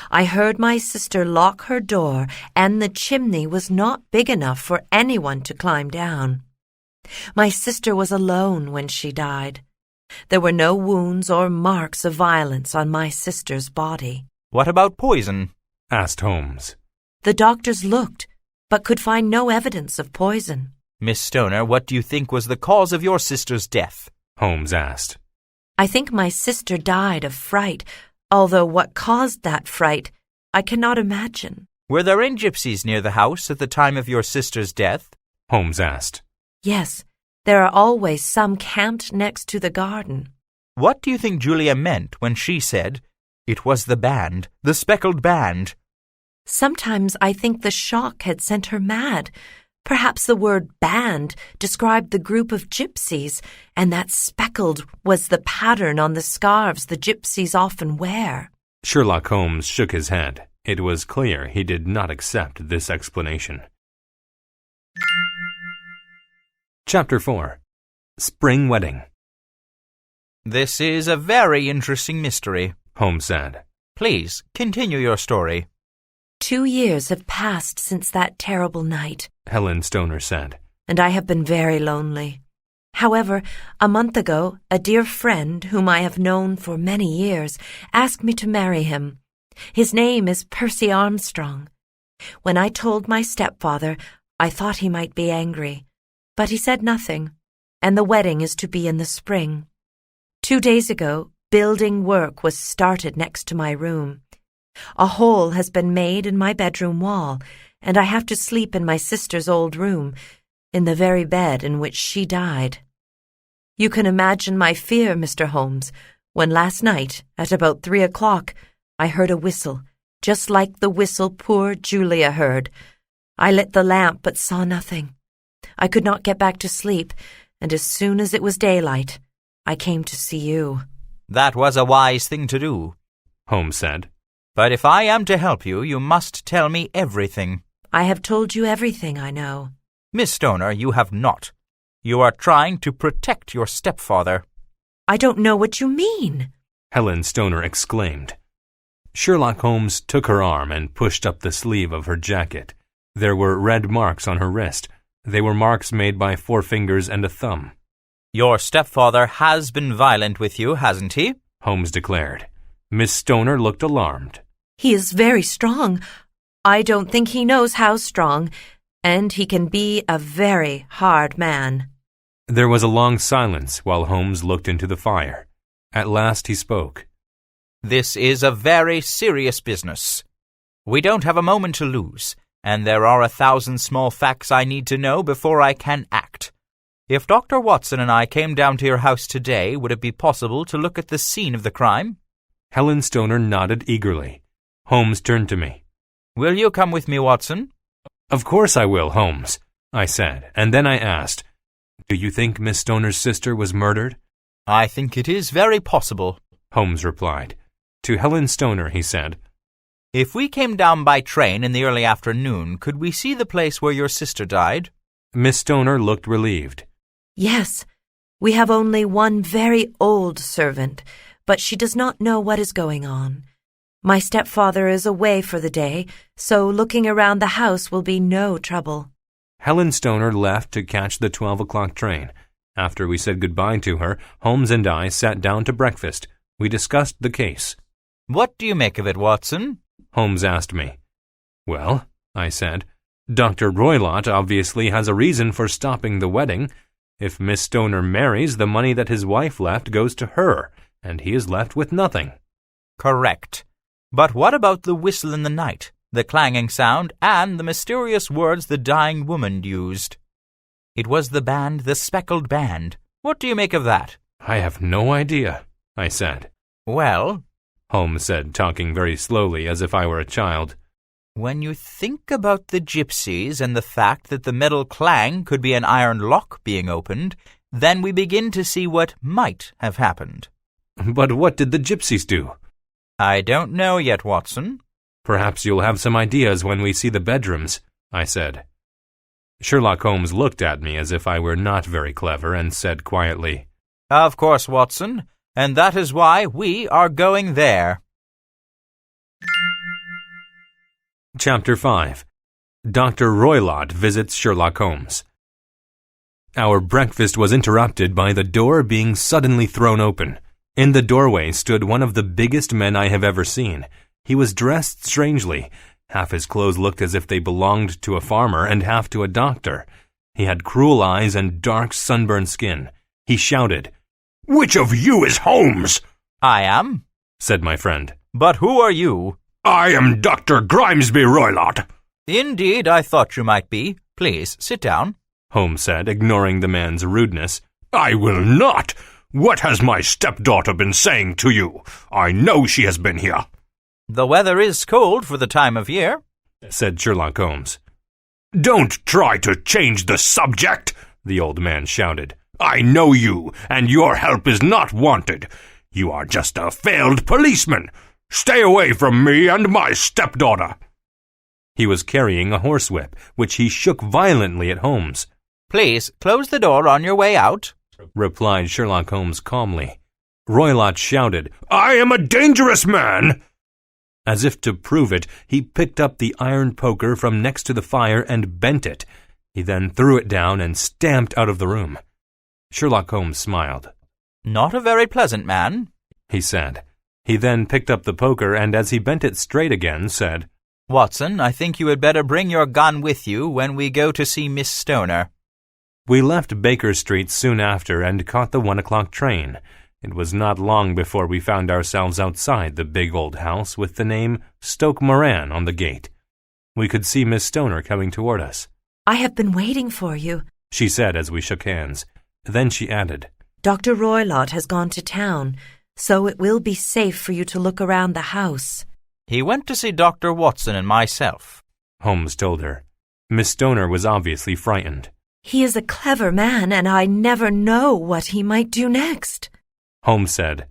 I heard my sister lock her door, and the chimney was not big enough for anyone to climb down. My sister was alone when she died. There were no wounds or marks of violence on my sister's body. What about poison? Asked Holmes. The doctors looked, but could find no evidence of poison. Miss Stoner, what do you think was the cause of your sister's death? Holmes asked. I think my sister died of fright, although what caused that fright, I cannot imagine. Were there any gypsies near the house at the time of your sister's death? Holmes asked. Yes, there are always some camped next to the garden. What do you think Julia meant when she said, "It was the band, the speckled band"? Sometimes I think the shock had sent her mad. Perhaps the word band described the group of gypsies, and that speckled was the pattern on the scarves the gypsies often wear. Sherlock Holmes shook his head. It was clear he did not accept this explanation. Chapter 4. Spring Wedding. This is a very interesting mystery, Holmes said. Please, continue your story. 2 years have passed since that terrible night, Helen Stoner said. and I have been very lonely. However, a month ago, a dear friend whom I have known for many years asked me to marry him. His name is Percy Armstrong. When I told my stepfather, I thought he might be angry, but he said nothing, and the wedding is to be in the spring. 2 days ago, building work was started next to my room. A hole has been made in my bedroom wall, and I have to sleep in my sister's old room, in the very bed in which she died. You can imagine my fear, Mr. Holmes, when last night, at about 3 o'clock, I heard a whistle, just like the whistle poor Julia heard. I lit the lamp but saw nothing. I could not get back to sleep, and as soon as it was daylight, I came to see you. That was a wise thing to do, Holmes said. But if I am to help you, you must tell me everything. I have told you everything I know. Miss Stoner, you have not. You are trying to protect your stepfather. I don't know what you mean, Helen Stoner exclaimed. Sherlock Holmes took her arm and pushed up the sleeve of her jacket. There were red marks on her wrist. They were marks made by 4 fingers and a thumb. Your stepfather has been violent with you, hasn't he? Holmes declared. Miss Stoner looked alarmed. He is very strong. I don't think he knows how strong, and he can be a very hard man. There was a long silence while Holmes looked into the fire. At last he spoke. This is a very serious business. We don't have a moment to lose, and there are 1,000 small facts I need to know before I can act. If Dr. Watson and I came down to your house today, would it be possible to look at the scene of the crime? Helen Stoner nodded eagerly. Holmes turned to me. Will you come with me, Watson? Of course I will, Holmes, I said, and then I asked, Do you think Miss Stoner's sister was murdered? I think it is very possible, Holmes replied. To Helen Stoner, he said, If we came down by train in the early afternoon, could we see the place where your sister died? Miss Stoner looked relieved. Yes, we have only one very old servant, but she does not know what is going on. My stepfather is away for the day, so looking around the house will be no trouble. Helen Stoner left to catch the 12 o'clock train. After we said goodbye to her, Holmes and I sat down to breakfast. We discussed the case. What do you make of it, Watson? Holmes asked me. Well, I said, Dr. Roylott obviously has a reason for stopping the wedding. If Miss Stoner marries, the money that his wife left goes to her, and he is left with nothing. Correct. But what about the whistle in the night, the clanging sound, and the mysterious words the dying woman used? It was the band, the speckled band. What do you make of that? I have no idea, I said. Well, Holmes said, talking very slowly as if I were a child, when you think about the gypsies and the fact that the metal clang could be an iron lock being opened, then we begin to see what might have happened. But what did the gypsies do? I don't know yet, Watson. Perhaps you'll have some ideas when we see the bedrooms, I said. Sherlock Holmes looked at me as if I were not very clever and said quietly, Of course, Watson, and that is why we are going there. Chapter 5. Dr. Roylott visits Sherlock Holmes. Our breakfast was interrupted by the door being suddenly thrown open. In the doorway stood one of the biggest men I have ever seen. He was dressed strangely. Half his clothes looked as if they belonged to a farmer and half to a doctor. He had cruel eyes and dark sunburned skin. He shouted, Which of you is Holmes? I am, said my friend. But who are you? I am Dr. Grimesby Roylott. Indeed, I thought you might be. Please, sit down, Holmes said, ignoring the man's rudeness. I will not. What has my stepdaughter been saying to you? I know she has been here. The weather is cold for the time of year, said Sherlock Holmes. Don't try to change the subject, the old man shouted. I know you, and your help is not wanted. You are just a failed policeman. Stay away from me and my stepdaughter. He was carrying a horsewhip, which he shook violently at Holmes. Please, close the door on your way out, replied Sherlock Holmes calmly. Roylott shouted, I am a dangerous man. As if to prove it, he picked up the iron poker from next to the fire and bent it. He then threw it down and stamped out of the room. Sherlock Holmes smiled. Not a very pleasant man, he said. He then picked up the poker and as he bent it straight again, said, Watson, I think you had better bring your gun with you when we go to see Miss Stoner. We left Baker Street soon after and caught the 1 o'clock train. It was not long before we found ourselves outside the big old house with the name Stoke Moran on the gate. We could see Miss Stoner coming toward us. I have been waiting for you, she said as we shook hands. Then she added, Dr. Roylott has gone to town, so it will be safe for you to look around the house. He went to see Dr. Watson and myself, Holmes told her. Miss Stoner was obviously frightened. He is a clever man, and I never know what he might do next, Holmes said.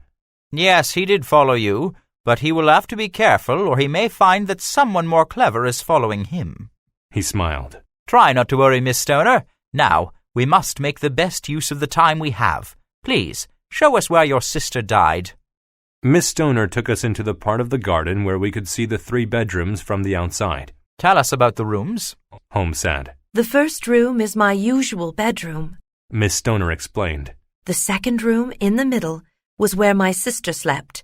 Yes, he did follow you, but he will have to be careful or he may find that someone more clever is following him. He smiled. Try not to worry, Miss Stoner. Now, we must make the best use of the time we have. Please, show us where your sister died. Miss Stoner took us into the part of the garden where we could see the 3 bedrooms from the outside. Tell us about the rooms, Holmes said. The first room is my usual bedroom, Miss Stoner explained. The second room, in the middle, was where my sister slept,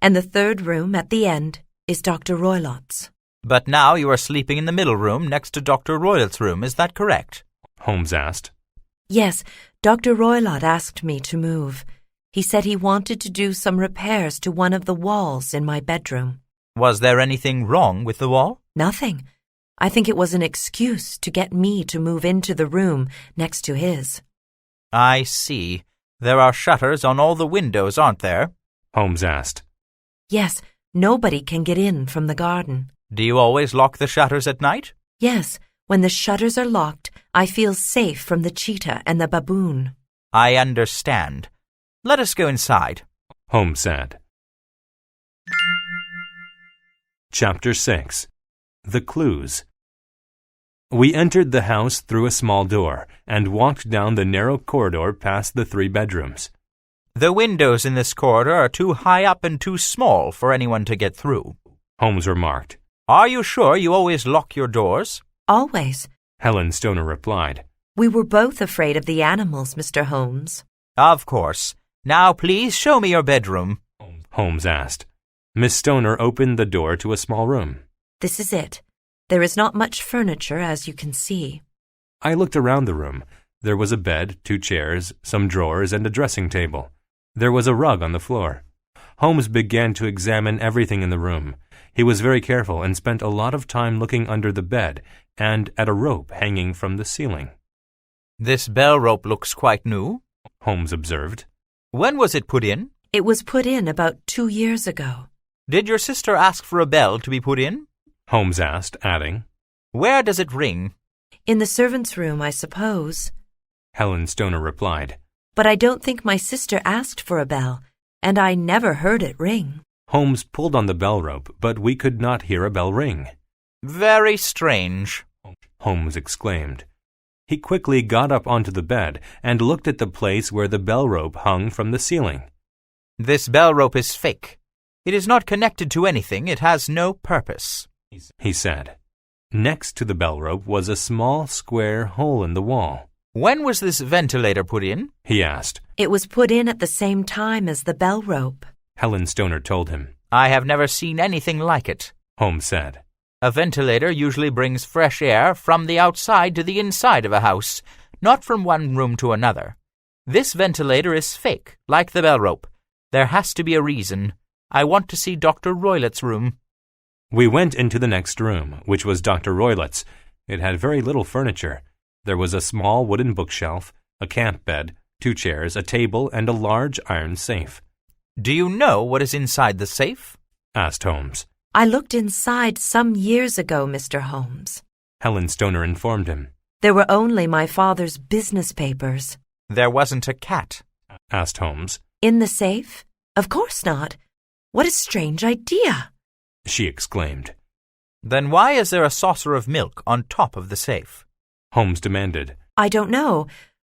and the third room, at the end, is Dr. Roylott's. But now you are sleeping in the middle room next to Dr. Roylott's room, is that correct? Holmes asked. Yes, Dr. Roylott asked me to move. He said he wanted to do some repairs to one of the walls in my bedroom. Was there anything wrong with the wall? Nothing. I think it was an excuse to get me to move into the room next to his. I see. There are shutters on all the windows, aren't there? Holmes asked. Yes, nobody can get in from the garden. Do you always lock the shutters at night? Yes, when the shutters are locked, I feel safe from the cheetah and the baboon. I understand. Let us go inside, Holmes said. Chapter 6. The Clues. We entered the house through a small door and walked down the narrow corridor past the 3 bedrooms. The windows in this corridor are too high up and too small for anyone to get through, Holmes remarked. Are you sure you always lock your doors? Always. Helen Stoner replied. We were both afraid of the animals, Mr. Holmes. Of course. Now please show me your bedroom, Holmes asked. Miss Stoner opened the door to a small room. This is it. There is not much furniture, as you can see. I looked around the room. There was a bed, 2 chairs, some drawers, and a dressing table. There was a rug on the floor. Holmes began to examine everything in the room. He was very careful and spent a lot of time looking under the bed and at a rope hanging from the ceiling. This bell rope looks quite new, Holmes observed. When was it put in? It was put in about 2 years ago. Did your sister ask for a bell to be put in? Holmes asked, adding, Where does it ring? In the servants' room, I suppose. Helen Stoner replied. But I don't think my sister asked for a bell, and I never heard it ring. Holmes pulled on the bell rope, but we could not hear a bell ring. Very strange, Holmes exclaimed. He quickly got up onto the bed and looked at the place where the bell rope hung from the ceiling. This bell rope is fake. It is not connected to anything. It has no purpose, he said. Next to the bell rope was a small square hole in the wall. When was this ventilator put in? He asked. It was put in at the same time as the bell rope. Helen Stoner told him. I have never seen anything like it, Holmes said. A ventilator usually brings fresh air from the outside to the inside of a house, not from one room to another. This ventilator is fake, like the bell rope. There has to be a reason. I want to see Dr. Roylett's room. We went into the next room, which was Dr. Roylett's. It had very little furniture. There was a small wooden bookshelf, a camp bed, 2 chairs, a table, and a large iron safe. Do you know what is inside the safe? Asked Holmes. I looked inside some years ago, Mr. Holmes. Helen Stoner informed him. There were only my father's business papers. There wasn't a cat, Asked Holmes. In the safe? Of course not. What a strange idea! She exclaimed. Then why is there a saucer of milk on top of the safe? Holmes demanded. I don't know.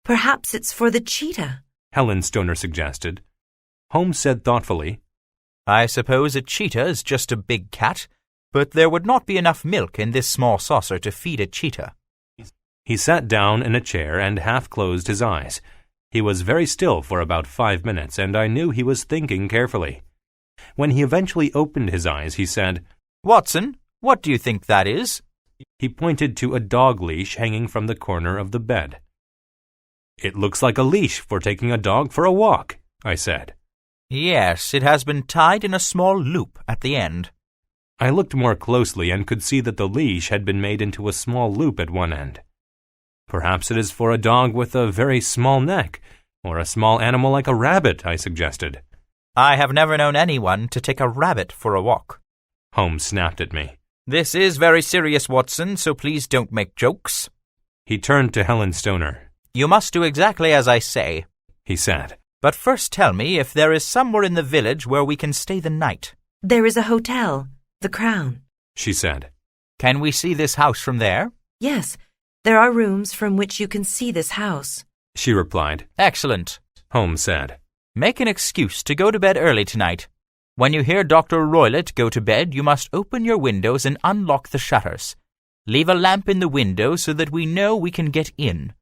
Perhaps it's for the cheetah. Helen Stoner suggested. Holmes said thoughtfully, I suppose a cheetah is just a big cat, but there would not be enough milk in this small saucer to feed a cheetah. He sat down in a chair and half closed his eyes. He was very still for about 5 minutes, and I knew he was thinking carefully. When he eventually opened his eyes, he said, Watson, what do you think that is? He pointed to a dog leash hanging from the corner of the bed. It looks like a leash for taking a dog for a walk, I said. Yes, it has been tied in a small loop at the end. I looked more closely and could see that the leash had been made into a small loop at one end. Perhaps it is for a dog with a very small neck, or a small animal like a rabbit, I suggested. I have never known anyone to take a rabbit for a walk. Holmes snapped at me. This is very serious, Watson, so please don't make jokes. He turned to Helen Stoner. You must do exactly as I say, he said. But first tell me if there is somewhere in the village where we can stay the night. There is a hotel, the Crown, she said. Can we see this house from there? Yes, there are rooms from which you can see this house, she replied. Excellent, Holmes said. Make an excuse to go to bed early tonight. When you hear Dr. Roylett go to bed, you must open your windows and unlock the shutters. Leave a lamp in the window so that we know we can get in.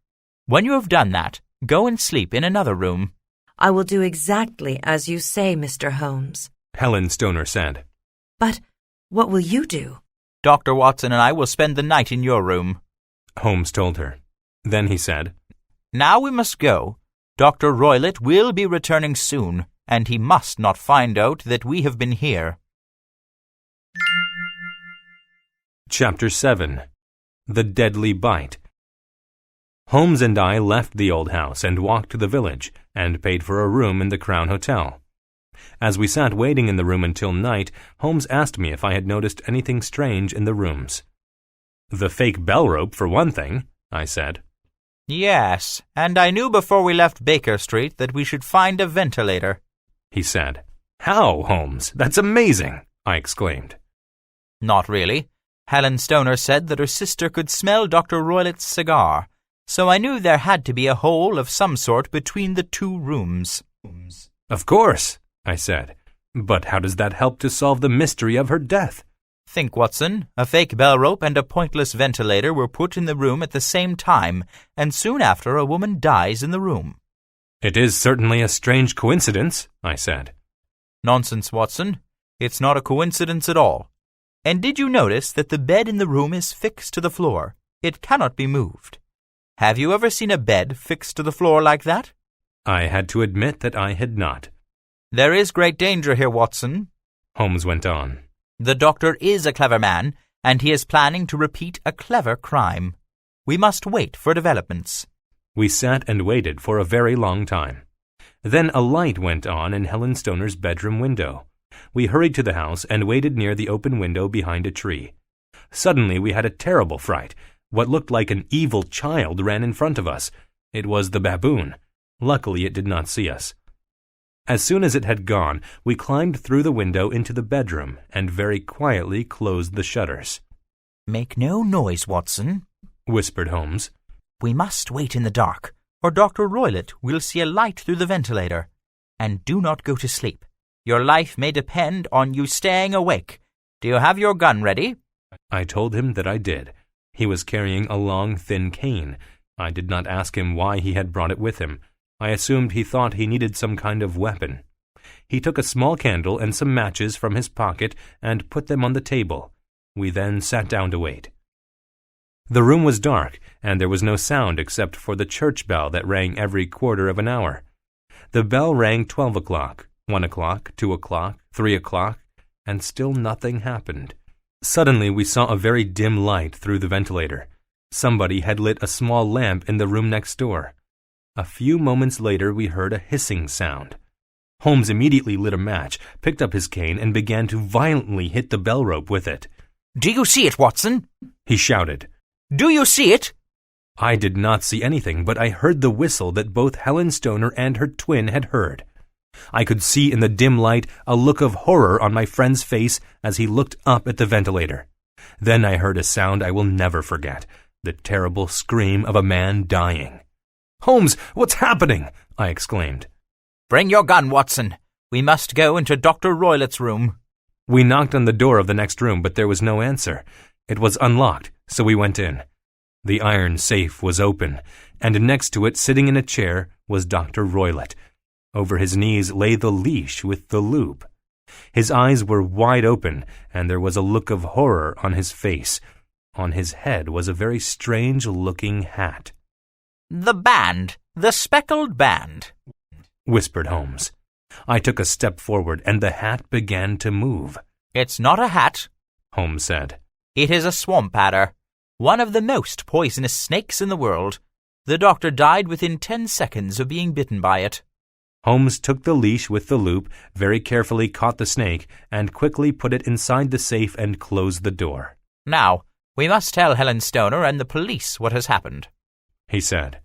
When you have done that, go and sleep in another room. I will do exactly as you say, Mr. Holmes, Helen Stoner said. But what will you do? Dr. Watson and I will spend the night in your room, Holmes told her. Then he said, Now we must go. Dr. Roylett will be returning soon, and he must not find out that we have been here. Chapter 7. The Deadly Bite. Holmes and I left the old house and walked to the village and paid for a room in the Crown Hotel. As we sat waiting in the room until night, Holmes asked me if I had noticed anything strange in the rooms. "The fake bell rope, for one thing," I said. "Yes, and I knew before we left Baker Street that we should find a ventilator," he said. "How, Holmes? That's amazing!" I exclaimed. "Not really. Helen Stoner said that her sister could smell Dr. Roylett's cigar, so I knew there had to be a hole of some sort between the two rooms." "Of course," I said. "But how does that help to solve the mystery of her death?" Think, Watson, a fake bell rope and a pointless ventilator were put in the room at the same time, and soon after a woman dies in the room. "It is certainly a strange coincidence," I said. "Nonsense, Watson. It's not a coincidence at all. And did you notice that the bed in the room is fixed to the floor? It cannot be moved. Have you ever seen a bed fixed to the floor like that?" I had to admit that I had not. "There is great danger here, Watson," Holmes went on. "The doctor is a clever man, and he is planning to repeat a clever crime. We must wait for developments." We sat and waited for a very long time. Then a light went on in Helen Stoner's bedroom window. We hurried to the house and waited near the open window behind a tree. Suddenly we had a terrible fright. What looked like an evil child ran in front of us. It was the baboon. Luckily it did not see us. As soon as it had gone, we climbed through the window into the bedroom and very quietly closed the shutters. "Make no noise, Watson," whispered Holmes. "We must wait in the dark, or Dr. Roylott will see a light through the ventilator. And do not go to sleep. Your life may depend on you staying awake. Do you have your gun ready?" I told him that I did. He was carrying a long, thin cane. I did not ask him why he had brought it with him. I assumed he thought he needed some kind of weapon. He took a small candle and some matches from his pocket and put them on the table. We then sat down to wait. The room was dark, and there was no sound except for the church bell that rang every quarter of an hour. The bell rang 12 o'clock, 1 o'clock, 2 o'clock, 3 o'clock, and still nothing happened. Suddenly we saw a very dim light through the ventilator. Somebody had lit a small lamp in the room next door. A few moments later we heard a hissing sound. Holmes immediately lit a match, picked up his cane, and began to violently hit the bell rope with it. "Do you see it, Watson?" he shouted. "Do you see it?" I did not see anything, but I heard the whistle that both Helen Stoner and her twin had heard. I could see in the dim light a look of horror on my friend's face as he looked up at the ventilator. Then I heard a sound I will never forget, the terrible scream of a man dying. "Holmes, what's happening?" I exclaimed. "Bring your gun, Watson. We must go into Dr. Roylott's room." We knocked on the door of the next room, but there was no answer. It was unlocked, so we went in. The iron safe was open, and next to it, sitting in a chair, was Dr. Roylott. Over his knees lay the leash with the loop. His eyes were wide open, and there was a look of horror on his face. On his head was a very strange-looking hat. "The band, the speckled band," whispered Holmes. I took a step forward, and the hat began to move. "It's not a hat," Holmes said. "It is a swamp adder, one of the most poisonous snakes in the world. The doctor died within 10 seconds of being bitten by it." Holmes took the leash with the loop, very carefully caught the snake, and quickly put it inside the safe and closed the door. "Now, we must tell Helen Stoner and the police what has happened," he said.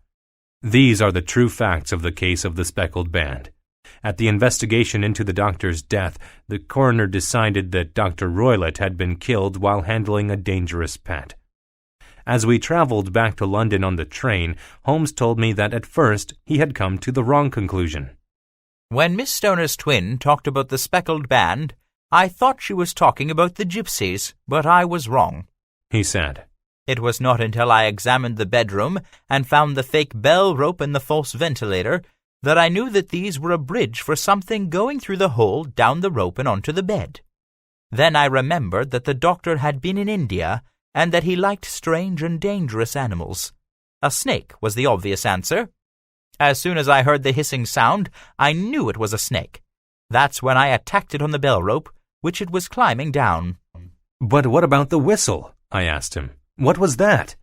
These are the true facts of the case of the speckled band. At the investigation into the doctor's death, the coroner decided that Dr. Roylott had been killed while handling a dangerous pet. As we traveled back to London on the train, Holmes told me that at first he had come to the wrong conclusion. "When Miss Stoner's twin talked about the speckled band, I thought she was talking about the gypsies, but I was wrong," he said. "It was not until I examined the bedroom and found the fake bell rope and the false ventilator that I knew that these were a bridge for something going through the hole down the rope and onto the bed. Then I remembered that the doctor had been in India and that he liked strange and dangerous animals. A snake was the obvious answer. As soon as I heard the hissing sound, I knew it was a snake. That's when I attacked it on the bell rope, which it was climbing down." "But what about the whistle?" I asked him. "What was that?"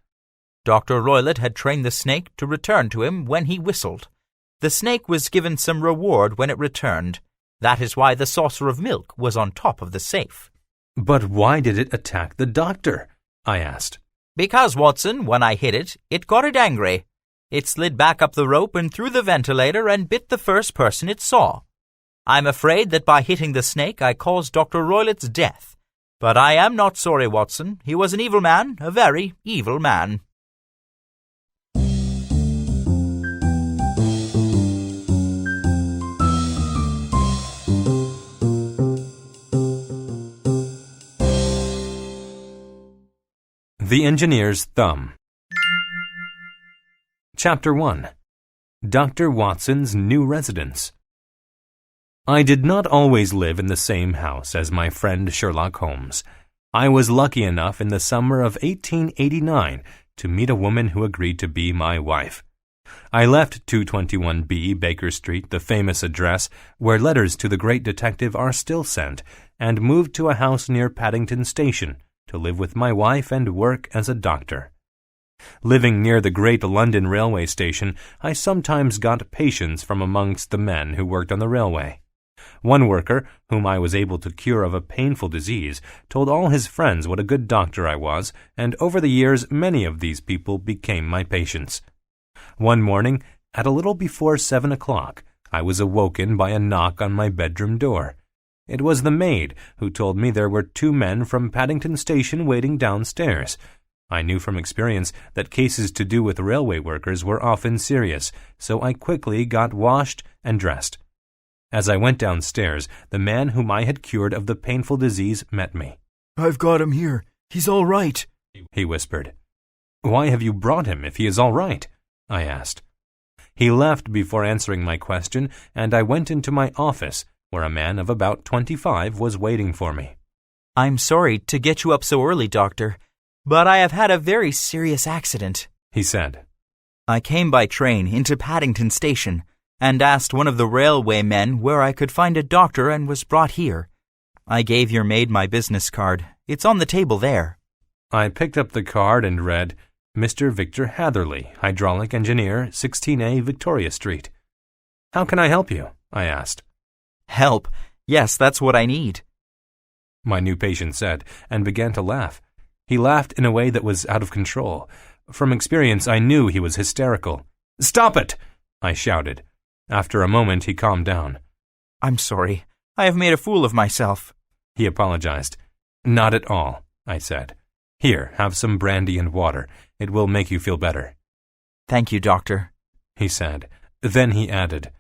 Dr. Roylott had trained the snake to return to him when he whistled. The snake was given some reward when it returned. That is why the saucer of milk was on top of the safe. But why did it attack the doctor? I asked. Because, Watson, when I hit it, it got it angry. It slid back up the rope and through the ventilator and bit the first person it saw. I'm afraid that by hitting the snake I caused Dr. Roylett's death. But I am not sorry, Watson. He was an evil man, a very evil man. The Engineer's Thumb. Chapter 1. Dr. Watson's New Residence. I did not always live in the same house as my friend Sherlock Holmes. I was lucky enough in the summer of 1889 to meet a woman who agreed to be my wife. I left 221B Baker Street, the famous address where letters to the great detective are still sent, and moved to a house near Paddington Station to live with my wife and work as a doctor. Living near the great London railway station, I sometimes got patients from amongst the men who worked on the railway. One worker, whom I was able to cure of a painful disease, told all his friends what a good doctor I was, and over the years many of these people became my patients. One morning, at a little before 7 o'clock, I was awoken by a knock on my bedroom door. It was the maid, who told me there were 2 men from Paddington Station waiting downstairs. I knew from experience that cases to do with railway workers were often serious, so I quickly got washed and dressed. As I went downstairs, the man whom I had cured of the painful disease met me. "I've got him here. He's all right," he whispered. "Why have you brought him if he is all right?" I asked. He left before answering my question, and I went into my office, where a man of about 25 was waiting for me. I'm sorry to get you up so early, Doctor, but I have had a very serious accident, he said. I came by train into Paddington Station and asked one of the railway men where I could find a doctor and was brought here. I gave your maid my business card. It's on the table there. I picked up the card and read, Mr. Victor Hatherley, hydraulic engineer, 16A Victoria Street. "How can I help you?" I asked. Help? Yes, that's what I need. My new patient said, and began to laugh. He laughed in a way that was out of control. From experience, I knew he was hysterical. "Stop it!" I shouted. After a moment, he calmed down. I'm sorry. I have made a fool of myself. He apologized. "Not at all," I said. "Here, have some brandy and water. It will make you feel better." Thank you, Doctor, he said. Then he added,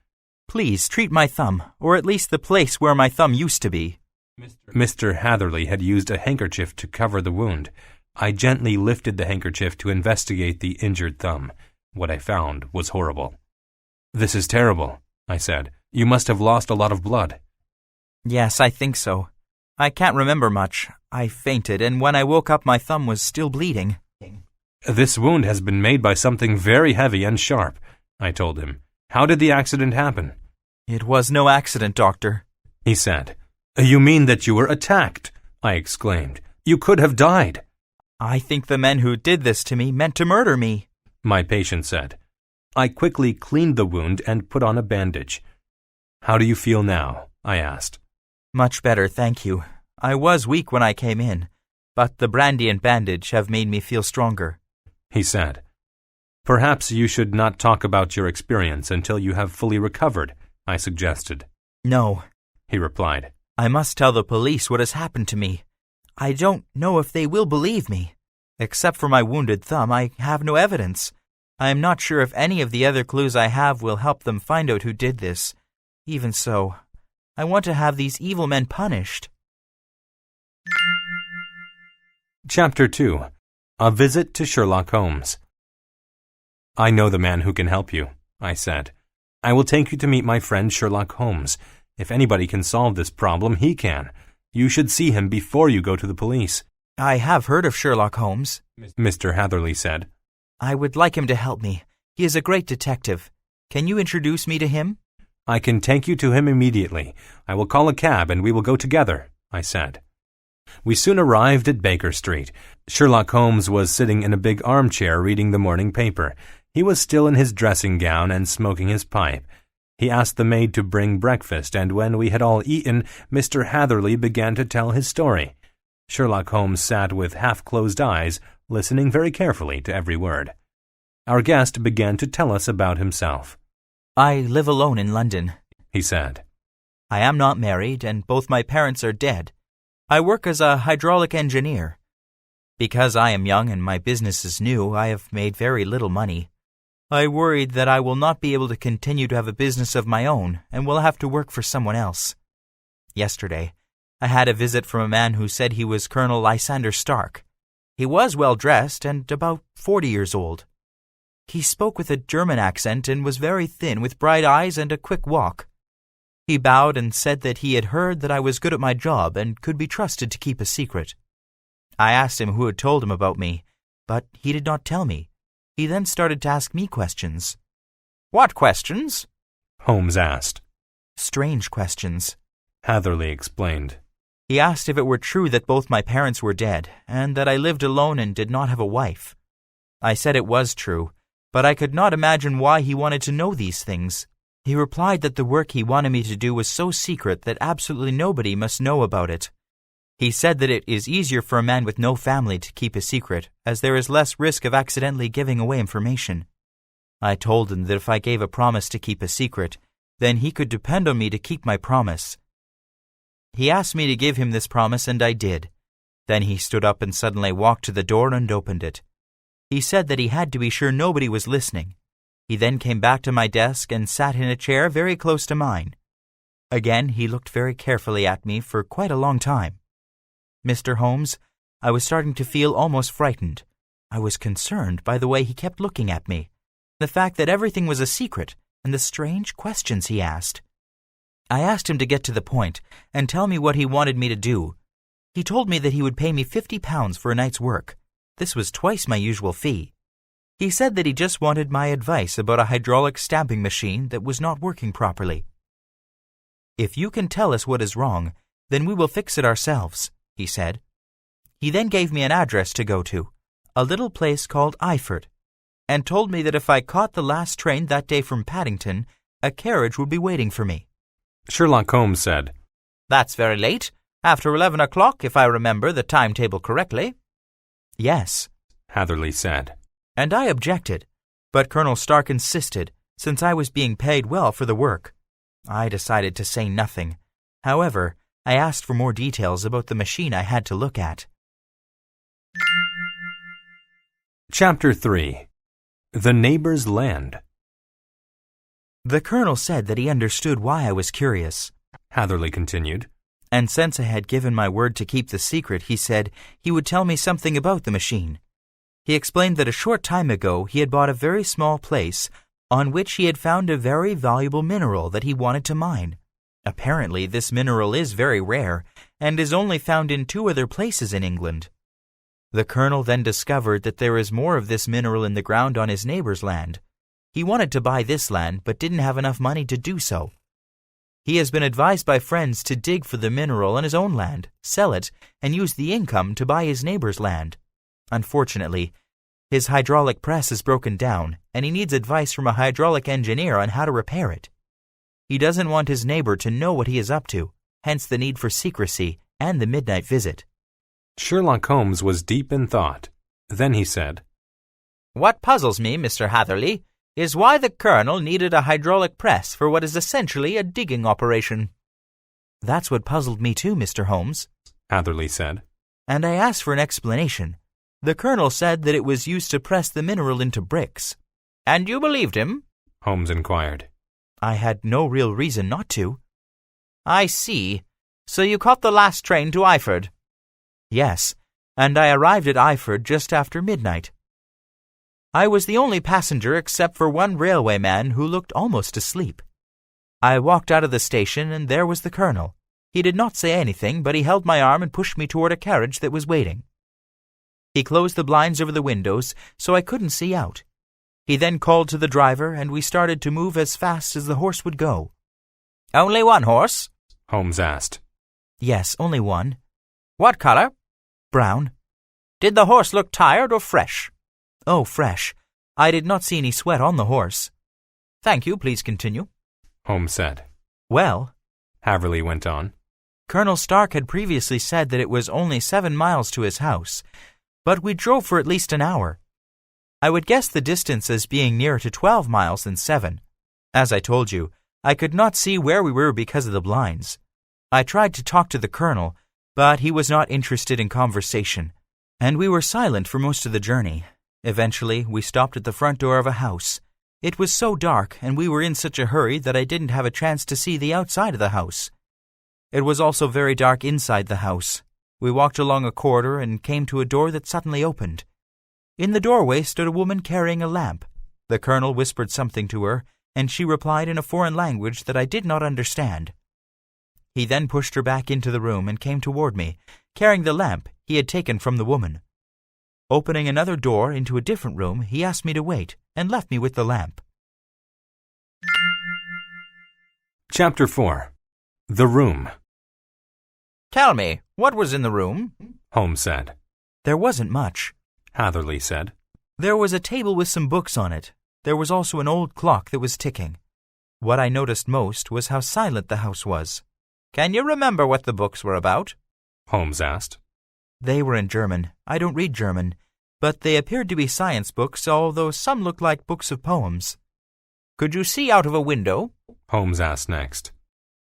Please treat my thumb, or at least the place where my thumb used to be. Mr. Hatherley had used a handkerchief to cover the wound. I gently lifted the handkerchief to investigate the injured thumb. What I found was horrible. "This is terrible," I said. "You must have lost a lot of blood." Yes, I think so. I can't remember much. I fainted, and when I woke up my thumb was still bleeding. "This wound has been made by something very heavy and sharp," I told him. "How did the accident happen?" It was no accident, Doctor, he said. "You mean that you were attacked?" I exclaimed. "You could have died." I think the men who did this to me meant to murder me, my patient said. I quickly cleaned the wound and put on a bandage. "How do you feel now?" I asked. Much better, thank you. I was weak when I came in, but the brandy and bandage have made me feel stronger, he said. "Perhaps you should not talk about your experience until you have fully recovered," I suggested. No, he replied. I must tell the police what has happened to me. I don't know if they will believe me. Except for my wounded thumb, I have no evidence. I am not sure if any of the other clues I have will help them find out who did this. Even so, I want to have these evil men punished. Chapter 2. A Visit to Sherlock Holmes. "I know the man who can help you," I said. "I will take you to meet my friend Sherlock Holmes. If anybody can solve this problem, he can. You should see him before you go to the police." I have heard of Sherlock Holmes, Mr. Hatherley said. I would like him to help me. He is a great detective. Can you introduce me to him? "I can take you to him immediately. I will call a cab and we will go together," I said. We soon arrived at Baker Street. Sherlock Holmes was sitting in a big armchair reading the morning paper. He was still in his dressing gown and smoking his pipe. He asked the maid to bring breakfast, and when we had all eaten, Mr. Hatherley began to tell his story. Sherlock Holmes sat with half-closed eyes, listening very carefully to every word. Our guest began to tell us about himself. "I live alone in London," he said. "I am not married, and both my parents are dead. I work as a hydraulic engineer. Because I am young and my business is new, I have made very little money. I worried that I will not be able to continue to have a business of my own and will have to work for someone else. Yesterday, I had a visit from a man who said he was Colonel Lysander Stark. He was well dressed and about 40 years old. He spoke with a German accent and was very thin, with bright eyes and a quick walk. He bowed and said that he had heard that I was good at my job and could be trusted to keep a secret. I asked him who had told him about me, but he did not tell me. He then started to ask me questions." "What questions?" Holmes asked. "Strange questions," Hatherley explained. "He asked if it were true that both my parents were dead, and that I lived alone and did not have a wife. I said it was true, but I could not imagine why he wanted to know these things. He replied that the work he wanted me to do was so secret that absolutely nobody must know about it. He said that it is easier for a man with no family to keep a secret, as there is less risk of accidentally giving away information. I told him that if I gave a promise to keep a secret, then he could depend on me to keep my promise. He asked me to give him this promise, and I did. Then he stood up and suddenly walked to the door and opened it. He said that he had to be sure nobody was listening. He then came back to my desk and sat in a chair very close to mine. Again, he looked very carefully at me for quite a long time. Mr. Holmes, I was starting to feel almost frightened. I was concerned by the way he kept looking at me, the fact that everything was a secret, and the strange questions he asked. I asked him to get to the point and tell me what he wanted me to do. He told me that he would pay me £50 for a night's work. This was twice my usual fee. He said that he just wanted my advice about a hydraulic stamping machine that was not working properly. "If you can tell us what is wrong, then we will fix it ourselves," he said. He then gave me an address to go to, a little place called Iford, and told me that if I caught the last train that day from Paddington, a carriage would be waiting for me. Sherlock Holmes said, "That's very late. After 11 o'clock, if I remember the timetable correctly." "Yes," Hatherley said. And I objected, but Colonel Stark insisted, since I was being paid well for the work. I decided to say nothing. However, I asked for more details about the machine I had to look at. Chapter 3. The Neighbor's Land. The Colonel said that he understood why I was curious, Hatherley continued. And since I had given my word to keep the secret, he said he would tell me something about the machine. He explained that a short time ago he had bought a very small place on which he had found a very valuable mineral that he wanted to mine. Apparently, this mineral is very rare and is only found in 2 other places in England. The Colonel then discovered that there is more of this mineral in the ground on his neighbor's land. He wanted to buy this land but didn't have enough money to do so. He has been advised by friends to dig for the mineral on his own land, sell it, and use the income to buy his neighbor's land. Unfortunately, his hydraulic press is broken down, and he needs advice from a hydraulic engineer on how to repair it. He doesn't want his neighbor to know what he is up to, hence the need for secrecy and the midnight visit. Sherlock Holmes was deep in thought. Then he said, "What puzzles me, Mr. Hatherley, is why the Colonel needed a hydraulic press for what is essentially a digging operation." "That's what puzzled me too, Mr. Holmes," Hatherley said. "And I asked for an explanation. The Colonel said that it was used to press the mineral into bricks." "And you believed him?" Holmes inquired. "I had no real reason not to." "I see. So you caught the last train to Iford?" "Yes, and I arrived at Iford just after midnight. I was the only passenger except for one railway man who looked almost asleep. I walked out of the station and there was the Colonel. He did not say anything, but he held my arm and pushed me toward a carriage that was waiting. He closed the blinds over the windows so I couldn't see out. He then called to the driver and we started to move as fast as the horse would go." "Only one horse?" Holmes asked. "Yes, only one." "What color?" "Brown." "Did the horse look tired or fresh?" "Oh, fresh. I did not see any sweat on the horse." "Thank you. Please continue." Holmes said. Well, Haverly went on, Colonel Stark had previously said that it was only 7 miles to his house, but we drove for at least an hour. I would guess the distance as being nearer to 12 miles than 7. As I told you, I could not see where we were because of the blinds. I tried to talk to the colonel, but he was not interested in conversation, and we were silent for most of the journey. Eventually, we stopped at the front door of a house. It was so dark, and we were in such a hurry that I didn't have a chance to see the outside of the house. It was also very dark inside the house. We walked along a corridor and came to a door that suddenly opened. In the doorway stood a woman carrying a lamp. The colonel whispered something to her, and she replied in a foreign language that I did not understand. He then pushed her back into the room and came toward me, carrying the lamp he had taken from the woman. Opening another door into a different room, he asked me to wait and left me with the lamp. Chapter 4. The Room. Tell me, what was in the room? Holmes said. There wasn't much. Hatherley said. There was a table with some books on it. There was also an old clock that was ticking. What I noticed most was how silent the house was. Can you remember what the books were about? Holmes asked. They were in German. I don't read German, but they appeared to be science books, although some looked like books of poems. Could you see out of a window? Holmes asked next.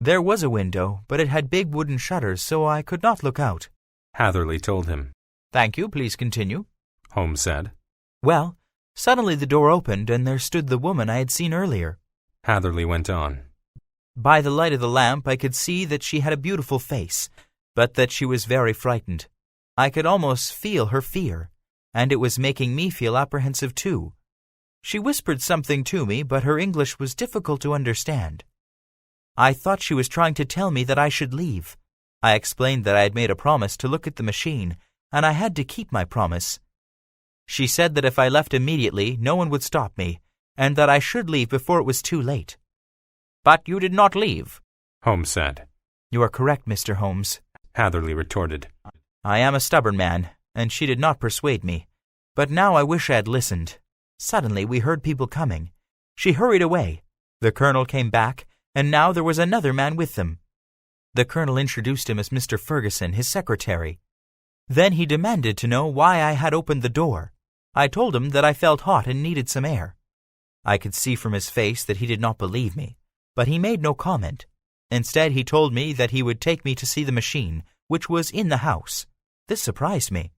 There was a window, but it had big wooden shutters, so I could not look out. Hatherley told him. Thank you, please continue. Holmes said. Well, suddenly the door opened and there stood the woman I had seen earlier. Hatherley went on. By the light of the lamp, I could see that she had a beautiful face, but that she was very frightened. I could almost feel her fear, and it was making me feel apprehensive too. She whispered something to me, but her English was difficult to understand. I thought she was trying to tell me that I should leave. I explained that I had made a promise to look at the machine, and I had to keep my promise. She said that if I left immediately, no one would stop me, and that I should leave before it was too late. But you did not leave, Holmes said. You are correct, Mr. Holmes, Hatherley retorted. I am a stubborn man, and she did not persuade me. But now I wish I had listened. Suddenly we heard people coming. She hurried away. The colonel came back, and now there was another man with them. The colonel introduced him as Mr. Ferguson, his secretary. Then he demanded to know why I had opened the door. I told him that I felt hot and needed some air. I could see from his face that he did not believe me, but he made no comment. Instead, he told me that he would take me to see the machine, which was in the house. This surprised me.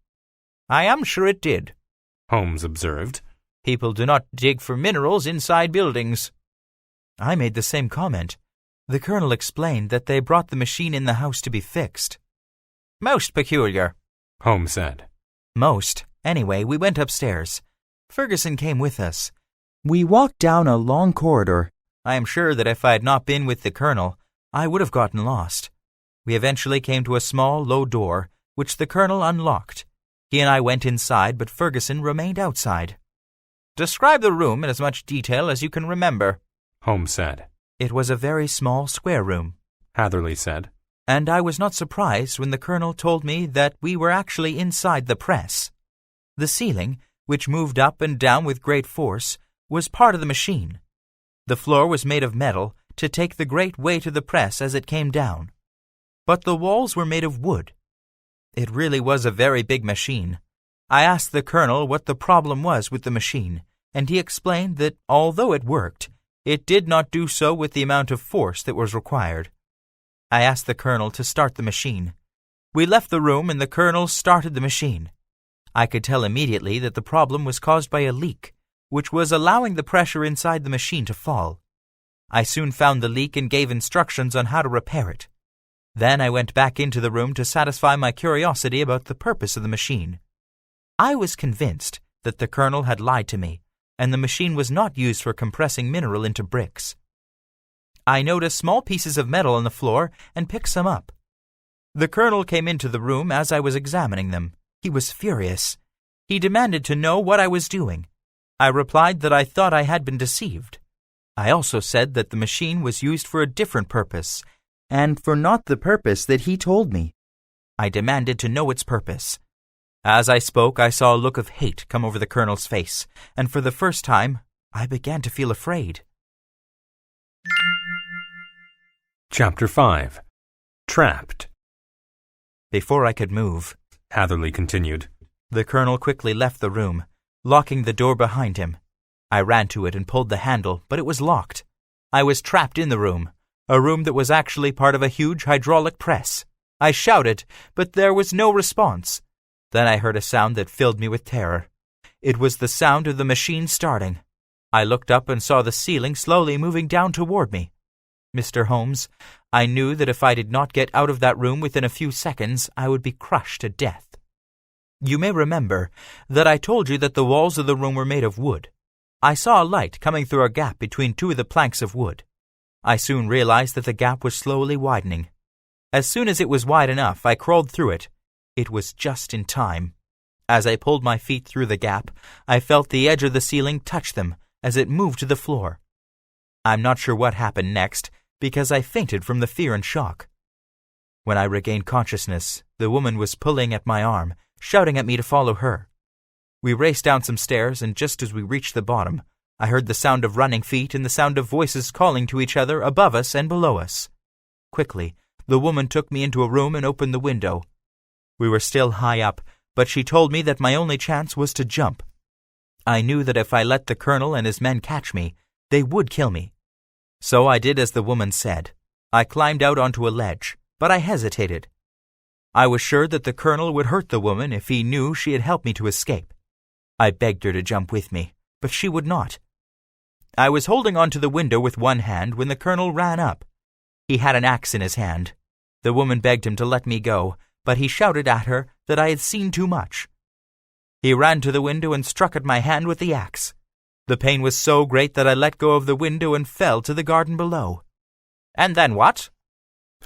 I am sure it did, Holmes observed. People do not dig for minerals inside buildings. I made the same comment. The colonel explained that they brought the machine in the house to be fixed. Most peculiar, Holmes said. Most. Anyway, we went upstairs. Ferguson came with us. We walked down a long corridor. I am sure that if I had not been with the colonel, I would have gotten lost. We eventually came to a small, low door, which the colonel unlocked. He and I went inside, but Ferguson remained outside. Describe the room in as much detail as you can remember, Holmes said. It was a very small square room, Hatherley said. and I was not surprised when the colonel told me that we were actually inside the press. The ceiling, which moved up and down with great force, was part of the machine. The floor was made of metal to take the great weight of the press as it came down. But the walls were made of wood. It really was a very big machine. I asked the colonel what the problem was with the machine, and he explained that although it worked, it did not do so with the amount of force that was required. I asked the colonel to start the machine. We left the room and the colonel started the machine. I could tell immediately that the problem was caused by a leak, which was allowing the pressure inside the machine to fall. I soon found the leak and gave instructions on how to repair it. Then I went back into the room to satisfy my curiosity about the purpose of the machine. I was convinced that the colonel had lied to me, and the machine was not used for compressing mineral into bricks. I noticed small pieces of metal on the floor and picked some up. The colonel came into the room as I was examining them. He was furious. He demanded to know what I was doing. I replied that I thought I had been deceived. I also said that the machine was used for a different purpose, and for not the purpose that he told me. I demanded to know its purpose. As I spoke, I saw a look of hate come over the colonel's face, and for the first time, I began to feel afraid. Chapter 5. Trapped. Before I could move, Hatherley continued, the colonel quickly left the room, locking the door behind him. I ran to it and pulled the handle, but it was locked. I was trapped in the room, a room that was actually part of a huge hydraulic press. I shouted, but there was no response. Then I heard a sound that filled me with terror. It was the sound of the machine starting. I looked up and saw the ceiling slowly moving down toward me. Mr. Holmes, I knew that if I did not get out of that room within a few seconds, I would be crushed to death. You may remember that I told you that the walls of the room were made of wood. I saw a light coming through a gap between two of the planks of wood. I soon realized that the gap was slowly widening. As soon as it was wide enough, I crawled through it. It was just in time. As I pulled my feet through the gap, I felt the edge of the ceiling touch them as it moved to the floor. I'm not sure what happened next, because I fainted from the fear and shock. When I regained consciousness, the woman was pulling at my arm, shouting at me to follow her. We raced down some stairs, and just as we reached the bottom, I heard the sound of running feet and the sound of voices calling to each other above us and below us. Quickly, the woman took me into a room and opened the window. We were still high up, but she told me that my only chance was to jump. I knew that if I let the colonel and his men catch me, they would kill me. So I did as the woman said. I climbed out onto a ledge, but I hesitated. I was sure that the colonel would hurt the woman if he knew she had helped me to escape. I begged her to jump with me, but she would not. I was holding onto the window with one hand when the colonel ran up. He had an axe in his hand. The woman begged him to let me go, but he shouted at her that I had seen too much. He ran to the window and struck at my hand with the axe. The pain was so great that I let go of the window and fell to the garden below. And then what?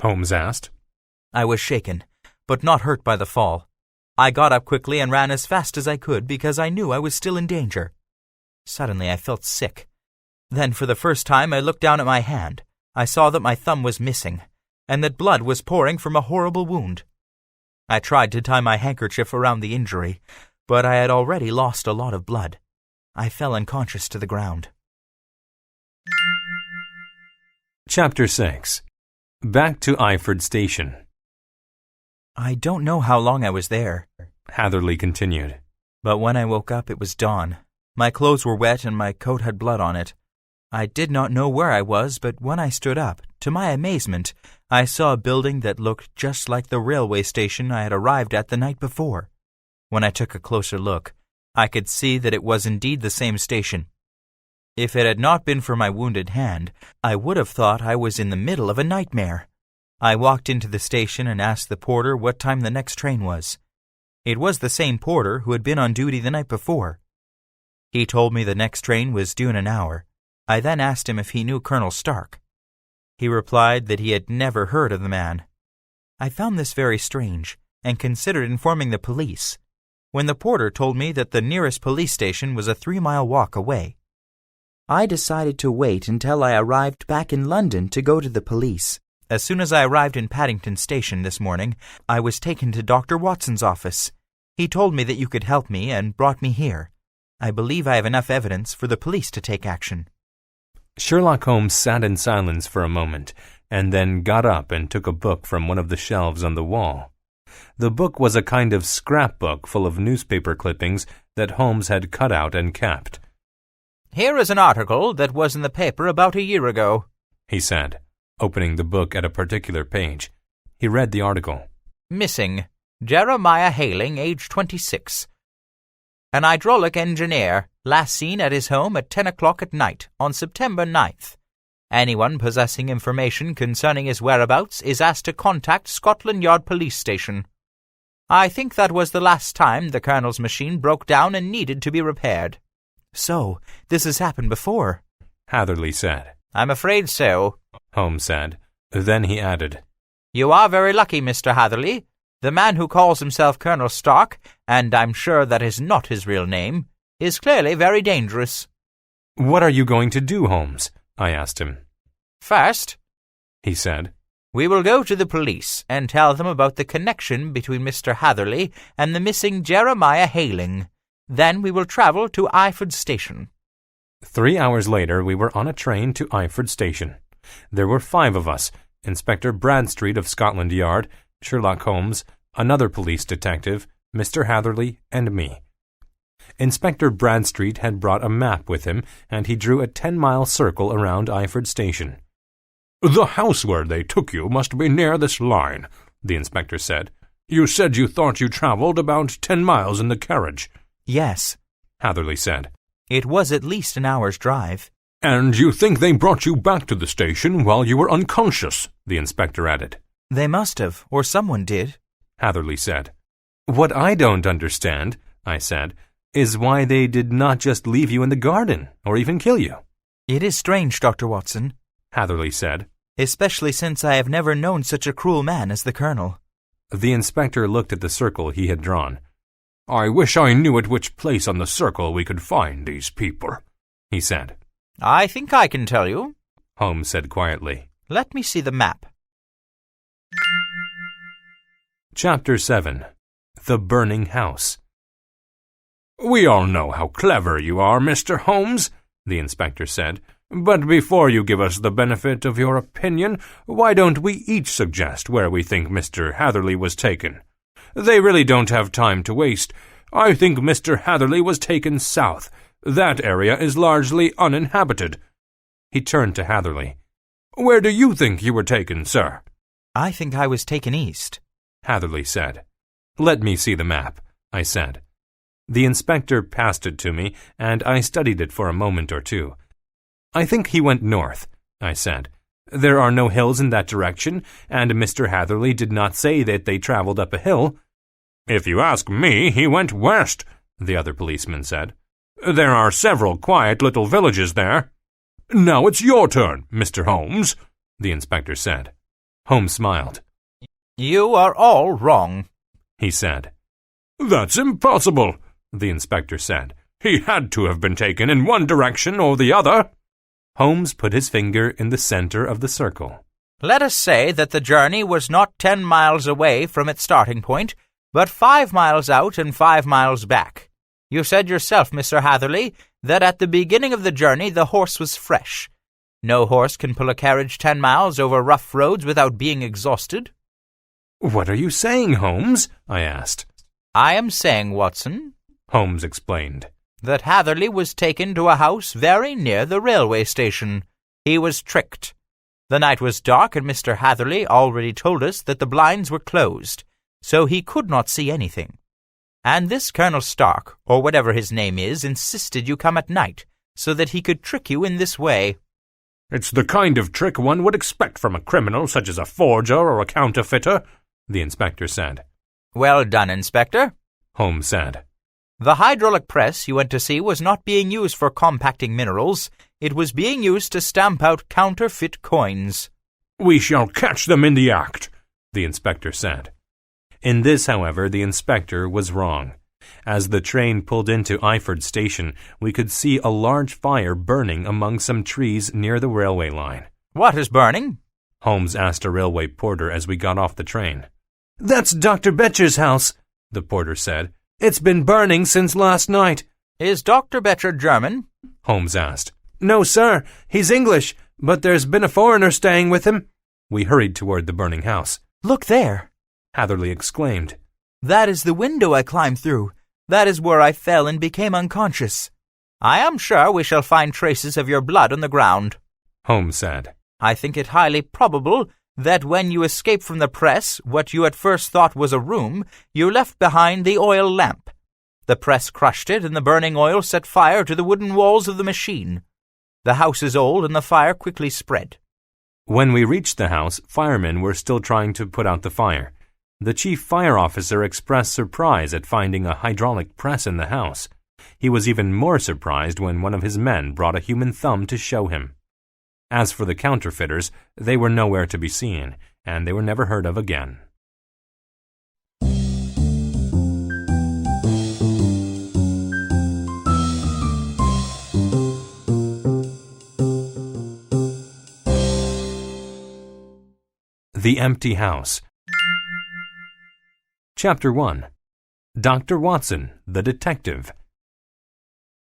Holmes asked. I was shaken, but not hurt by the fall. I got up quickly and ran as fast as I could because I knew I was still in danger. Suddenly I felt sick. Then for the first time I looked down at my hand. I saw that my thumb was missing, and that blood was pouring from a horrible wound. I tried to tie my handkerchief around the injury, but I had already lost a lot of blood. I fell unconscious to the ground. Chapter 6. Back to Iford Station. I don't know how long I was there, Hatherley continued. But when I woke up it was dawn. My clothes were wet and my coat had blood on it. I did not know where I was, but when I stood up, to my amazement, I saw a building that looked just like the railway station I had arrived at the night before. When I took a closer look, I could see that it was indeed the same station. If it had not been for my wounded hand, I would have thought I was in the middle of a nightmare. I walked into the station and asked the porter what time the next train was. It was the same porter who had been on duty the night before. He told me the next train was due in an hour. I then asked him if he knew Colonel Stark. He replied that he had never heard of the man. I found this very strange and considered informing the police, when the porter told me that the nearest police station was a 3-mile walk away. I decided to wait until I arrived back in London to go to the police. As soon as I arrived in Paddington Station this morning, I was taken to Dr. Watson's office. He told me that you could help me and brought me here. I believe I have enough evidence for the police to take action. Sherlock Holmes sat in silence for a moment, and then got up and took a book from one of the shelves on the wall. The book was a kind of scrapbook full of newspaper clippings that Holmes had cut out and kept. Here is an article that was in the paper about a year ago, he said, opening the book at a particular page. He read the article. Missing. Jeremiah Hailing, age 26. An hydraulic engineer, last seen at his home at 10 o'clock at night on September 9th. Anyone possessing information concerning his whereabouts is asked to contact Scotland Yard Police Station. I think that was the last time the Colonel's machine broke down and needed to be repaired. So, this has happened before, Hatherley said. I'm afraid so, Holmes said. Then he added, You are very lucky, Mr. Hatherley. The man who calls himself Colonel Stark, and I'm sure that is not his real name, is clearly very dangerous. What are you going to do, Holmes? I asked him. First, he said, we will go to the police and tell them about the connection between Mr. Hatherley and the missing Jeremiah Hailing. Then we will travel to Iford Station. 3 hours later, we were on a train to Iford Station. There were 5 of us, Inspector Bradstreet of Scotland Yard, Sherlock Holmes, another police detective, Mr. Hatherley, and me. Inspector Bradstreet had brought a map with him, and he drew a 10-mile circle around Iford Station. "The house where they took you must be near this line," the inspector said. "You said you thought you travelled about 10 miles in the carriage." Yes, Hatherley said. it was at least an hour's drive. "And you think they brought you back to the station while you were unconscious," the inspector added. They must have, or someone did, Hatherley said. What I don't understand, I said, is why they did not just leave you in the garden, or even kill you. It is strange, Dr. Watson, Hatherley said, especially since I have never known such a cruel man as the Colonel. The inspector looked at the circle he had drawn. "I wish I knew at which place on the circle we could find these people," he said. I think I can tell you, Holmes said quietly. Let me see the map. Chapter 7. The Burning House. "We all know how clever you are, Mr. Holmes," the inspector said. "But before you give us the benefit of your opinion, why don't we each suggest where we think Mr. Hatherley was taken? They really don't have time to waste. I think Mr. Hatherley was taken south. That area is largely uninhabited." He turned to Hatherley. "Where do you think you were taken, sir?" I think I was taken east, Hatherley said. Let me see the map, I said. The inspector passed it to me, and I studied it for a moment or two. I think he went north, I said. There are no hills in that direction, and Mr. Hatherley did not say that they traveled up a hill. "If you ask me, he went west," the other policeman said. "There are several quiet little villages there." "Now it's your turn, Mr. Holmes," the inspector said. Holmes smiled. You are all wrong, he said. "That's impossible," the inspector said. "He had to have been taken in one direction or the other." Holmes put his finger in the center of the circle. Let us say that the journey was not 10 miles away from its starting point, but 5 miles out and 5 miles back. You said yourself, Mr. Hatherley, that at the beginning of the journey the horse was fresh. No horse can pull a carriage 10 miles over rough roads without being exhausted. What are you saying, Holmes? I asked. I am saying, Watson, Holmes explained, that Hatherley was taken to a house very near the railway station. He was tricked. The night was dark, and Mr. Hatherley already told us that the blinds were closed, so he could not see anything. And this Colonel Stark, or whatever his name is, insisted you come at night, so that he could trick you in this way. "It's the kind of trick one would expect from a criminal such as a forger or a counterfeiter," the inspector said. Well done, Inspector, Holmes said. The hydraulic press you went to see was not being used for compacting minerals. It was being used to stamp out counterfeit coins. "We shall catch them in the act," the inspector said. In this, however, the inspector was wrong. As the train pulled into Iford Station, we could see a large fire burning among some trees near the railway line. What is burning? Holmes asked a railway porter as we got off the train. That's Dr. Betcher's house, the porter said. It's been burning since last night. Is Dr. Betcher German? Holmes asked. No, sir. He's English, but there's been a foreigner staying with him. We hurried toward the burning house. Look there, Hatherley exclaimed. That is the window I climbed through. That is where I fell and became unconscious. I am sure we shall find traces of your blood on the ground, Holmes said. I think it highly probable that when you escaped from the press, what you at first thought was a room, you left behind the oil lamp. The press crushed it, and the burning oil set fire to the wooden walls of the machine. The house is old, and the fire quickly spread. When we reached the house, firemen were still trying to put out the fire. The chief fire officer expressed surprise at finding a hydraulic press in the house. He was even more surprised when one of his men brought a human thumb to show him. As for the counterfeiters, they were nowhere to be seen, and they were never heard of again. The Empty House. Chapter 1. Dr. Watson, the Detective.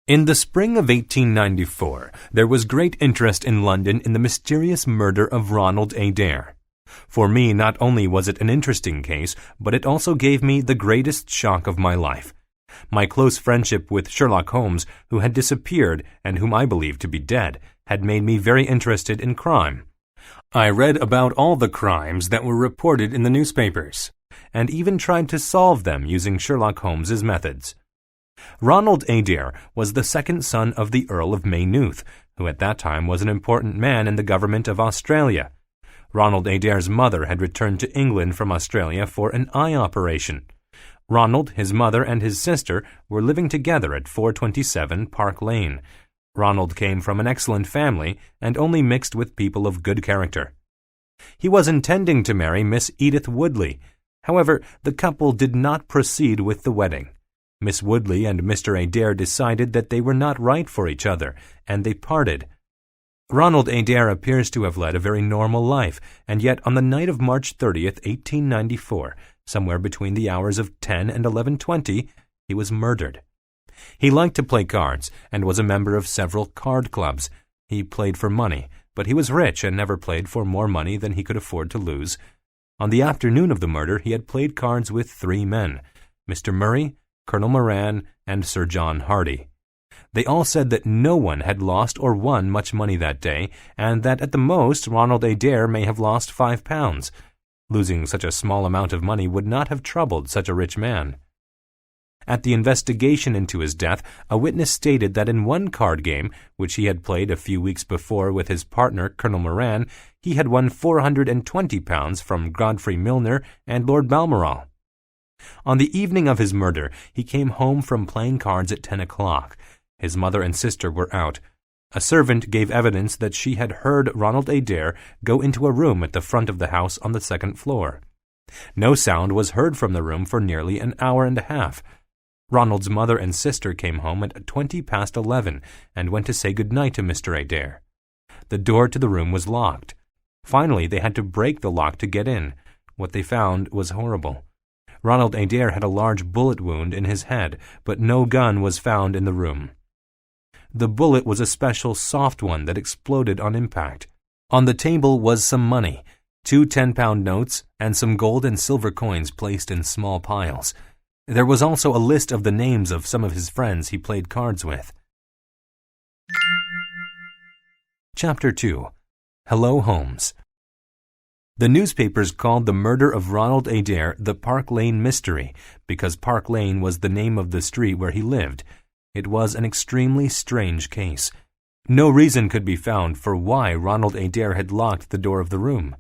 In the spring of 1894, there was great interest in London in the mysterious murder of Ronald Adair. For me, not only was it an interesting case, but it also gave me the greatest shock of my life. My close friendship with Sherlock Holmes, who had disappeared and whom I believed to be dead, had made me very interested in crime. I read about all the crimes that were reported in the newspapers, and even tried to solve them using Sherlock Holmes's methods. Ronald Adair was the second son of the Earl of Maynooth, who at that time was an important man in the government of Australia. Ronald Adair's mother had returned to England from Australia for an eye operation. Ronald, his mother, and his sister were living together at 427 Park Lane. Ronald came from an excellent family and only mixed with people of good character. He was intending to marry Miss Edith Woodley. However, the couple did not proceed with the wedding. Miss Woodley and Mr. Adair decided that they were not right for each other, and they parted. Ronald Adair appears to have led a very normal life, and yet on the night of March 30th, 1894, somewhere between the hours of 10 and 11:20, he was murdered. He liked to play cards and was a member of several card clubs. He played for money, but he was rich and never played for more money than he could afford to lose. On the afternoon of the murder, he had played cards with 3 men, Mr. Murray, Colonel Moran, and Sir John Hardy. They all said that no one had lost or won much money that day, and that at the most Ronald Adair may have lost £5. Losing such a small amount of money would not have troubled such a rich man. At the investigation into his death, a witness stated that in one card game, which he had played a few weeks before with his partner, Colonel Moran, he had won £420 from Godfrey Milner and Lord Balmoral. On the evening of his murder, he came home from playing cards at 10 o'clock. His mother and sister were out. A servant gave evidence that she had heard Ronald Adair go into a room at the front of the house on the 2nd floor. No sound was heard from the room for nearly an hour and a half. Ronald's mother and sister came home at 11:20 and went to say good night to Mr. Adair. The door to the room was locked. Finally, they had to break the lock to get in. What they found was horrible. Ronald Adair had a large bullet wound in his head, but no gun was found in the room. The bullet was a special soft one that exploded on impact. On the table was some money, 2 10-pound notes, and some gold and silver coins placed in small piles. There was also a list of the names of some of his friends he played cards with. Chapter 2. Hello, Holmes. The newspapers called the murder of Ronald Adair the Park Lane mystery because Park Lane was the name of the street where he lived. It was an extremely strange case. No reason could be found for why Ronald Adair had locked the door of the room.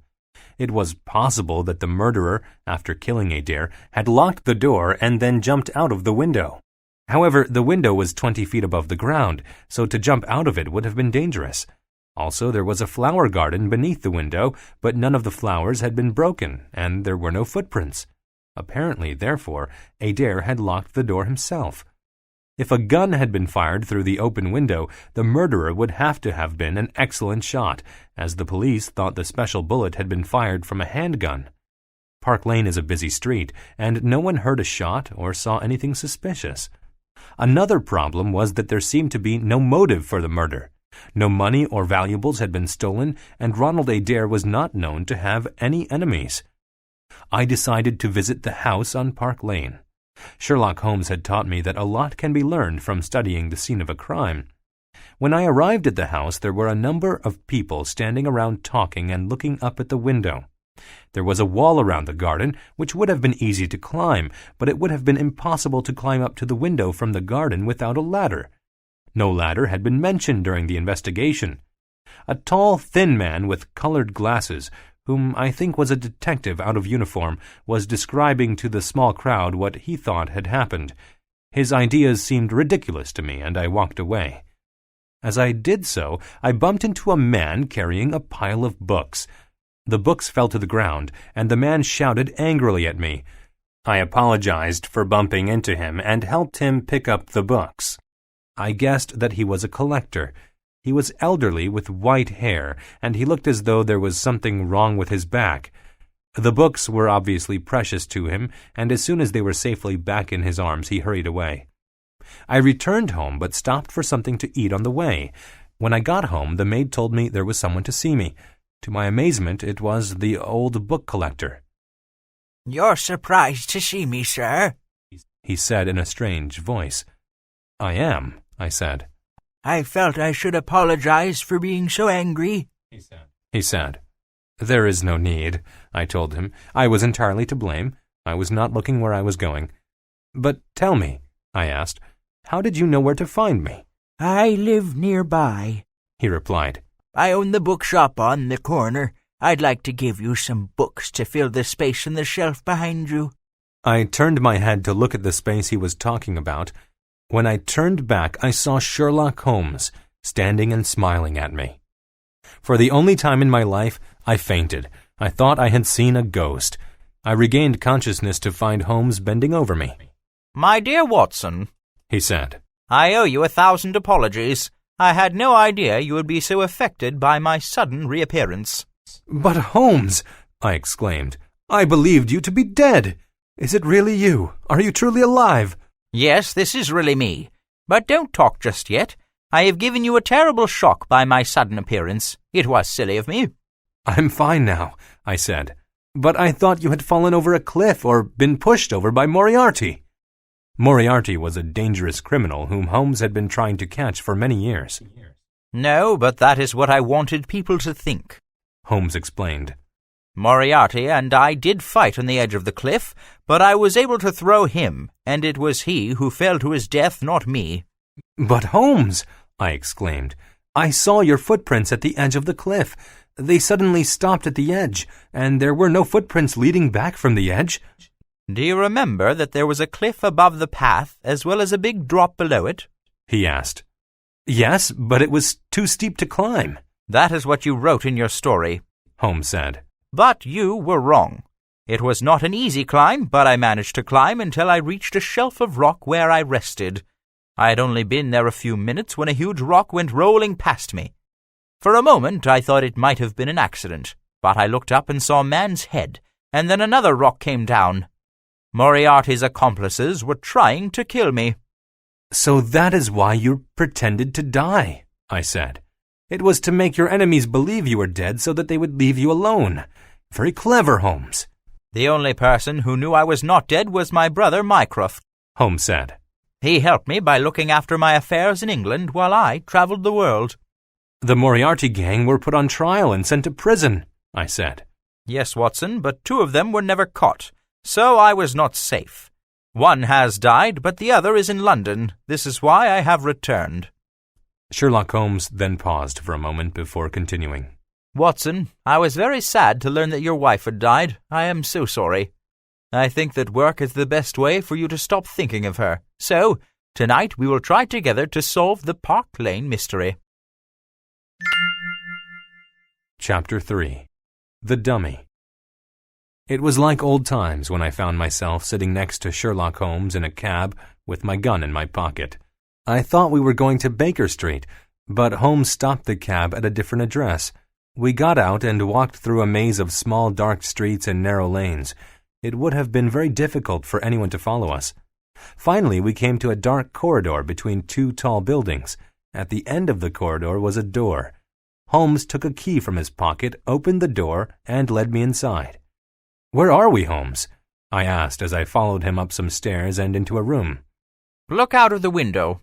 It was possible that the murderer, after killing Adair, had locked the door and then jumped out of the window. However, the window was 20 feet above the ground, so to jump out of it would have been dangerous. Also, there was a flower garden beneath the window, but none of the flowers had been broken, and there were no footprints. Apparently, therefore, Adair had locked the door himself. If a gun had been fired through the open window, the murderer would have to have been an excellent shot, as the police thought the special bullet had been fired from a handgun. Park Lane is a busy street, and no one heard a shot or saw anything suspicious. Another problem was that there seemed to be no motive for the murder. No money or valuables had been stolen, and Ronald Adair was not known to have any enemies. I decided to visit the house on Park Lane. Sherlock Holmes had taught me that a lot can be learned from studying the scene of a crime. When I arrived at the house, there were a number of people standing around talking and looking up at the window. There was a wall around the garden, which would have been easy to climb, but it would have been impossible to climb up to the window from the garden without a ladder. No ladder had been mentioned during the investigation. A tall, thin man with colored glasses, whom I think was a detective out of uniform, was describing to the small crowd what he thought had happened. His ideas seemed ridiculous to me, and I walked away. As I did so, I bumped into a man carrying a pile of books. The books fell to the ground, and the man shouted angrily at me. I apologized for bumping into him and helped him pick up the books. I guessed that he was a collector. He was elderly with white hair, and he looked as though there was something wrong with his back. The books were obviously precious to him, and as soon as they were safely back in his arms, he hurried away. I returned home, but stopped for something to eat on the way. When I got home, the maid told me there was someone to see me. To my amazement, it was the old book collector. "You're surprised to see me, sir?" he said in a strange voice. "I am," I said. "I felt I should apologize for being so angry," he said. "There is no need," I told him. I was entirely to blame. I was not looking where I was going. "But tell me," I asked, "how did you know where to find me?" "I live nearby," he replied. "I own the bookshop on the corner. I'd like to give you some books to fill the space in the shelf behind you." I turned my head to look at the space he was talking about. When I turned back, I saw Sherlock Holmes standing and smiling at me. For the only time in my life, I fainted. I thought I had seen a ghost. I regained consciousness to find Holmes bending over me. "My dear Watson," he said, "I owe you 1,000 apologies. I had no idea you would be so affected by my sudden reappearance." "But Holmes," I exclaimed, "I believed you to be dead. Is it really you? Are you truly alive?" "Yes, this is really me. But don't talk just yet. I have given you a terrible shock by my sudden appearance. It was silly of me." "I'm fine now," I said. "But I thought you had fallen over a cliff or been pushed over by Moriarty." Moriarty was a dangerous criminal whom Holmes had been trying to catch for many years. "No, but that is what I wanted people to think," Holmes explained. "Moriarty and I did fight on the edge of the cliff, but I was able to throw him, and it was he who fell to his death, not me." "But Holmes," I exclaimed, "I saw your footprints at the edge of the cliff. They suddenly stopped at the edge, and there were no footprints leading back from the edge." "Do you remember that there was a cliff above the path as well as a big drop below it?" he asked. "Yes, but it was too steep to climb." "That is what you wrote in your story," Holmes said. "But you were wrong. It was not an easy climb, but I managed to climb until I reached a shelf of rock where I rested. I had only been there a few minutes when a huge rock went rolling past me. For a moment I thought it might have been an accident, but I looked up and saw a man's head, and then another rock came down. Moriarty's accomplices were trying to kill me." "So that is why you pretended to die," I said. "It was to make your enemies believe you were dead so that they would leave you alone. Very clever, Holmes." "The only person who knew I was not dead was my brother Mycroft," Holmes said. "He helped me by looking after my affairs in England while I travelled the world." "The Moriarty gang were put on trial and sent to prison," I said. "Yes, Watson, but 2 of them were never caught, so I was not safe. One has died, but the other is in London. This is why I have returned." Sherlock Holmes then paused for a moment before continuing. "Watson, I was very sad to learn that your wife had died. I am so sorry. I think that work is the best way for you to stop thinking of her. So, tonight we will try together to solve the Park Lane mystery." Chapter 3. The Dummy. It was like old times when I found myself sitting next to Sherlock Holmes in a cab with my gun in my pocket. I thought we were going to Baker Street, but Holmes stopped the cab at a different address. We got out and walked through a maze of small dark streets and narrow lanes. It would have been very difficult for anyone to follow us. Finally, we came to a dark corridor between 2 tall buildings. At the end of the corridor was a door. Holmes took a key from his pocket, opened the door, and led me inside. "Where are we, Holmes?" I asked as I followed him up some stairs and into a room. "Look out of the window."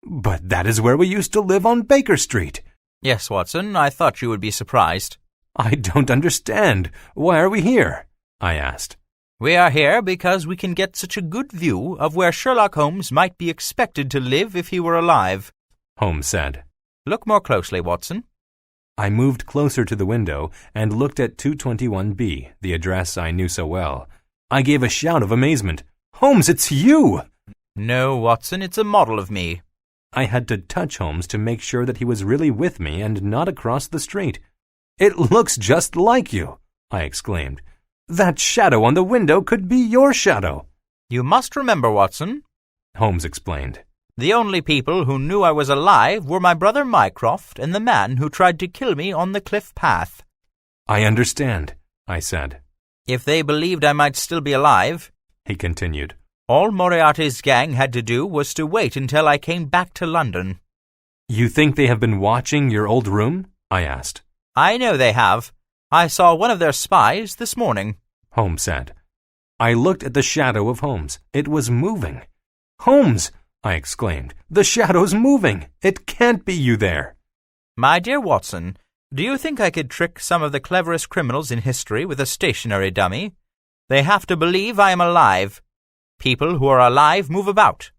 "But that is where we used to live on Baker Street." "Yes, Watson, I thought you would be surprised." "I don't understand. Why are we here?" I asked. "We are here because we can get such a good view of where Sherlock Holmes might be expected to live if he were alive," Holmes said. "Look more closely, Watson." I moved closer to the window and looked at 221B, the address I knew so well. I gave a shout of amazement. "Holmes, it's you!" "No, Watson, it's a model of me." I had to touch Holmes to make sure that he was really with me and not across the street. "It looks just like you," I exclaimed. "That shadow on the window could be your shadow." "You must remember, Watson," Holmes explained. "the only people who knew I was alive were my brother Mycroft and the man who tried to kill me on the cliff path." "I understand," I said. "If they believed I might still be alive," he continued, "all Moriarty's gang had to do was to wait until I came back to London." "You think they have been watching your old room?" I asked. I know they have. I saw one of their spies this morning, Holmes said. I looked at the shadow of Holmes. It was moving. Holmes! I exclaimed. The shadow's moving. It can't be you there. My dear Watson, do you think I could trick some of the cleverest criminals in history with a stationary dummy? They have to believe I am alive. People who are alive move about.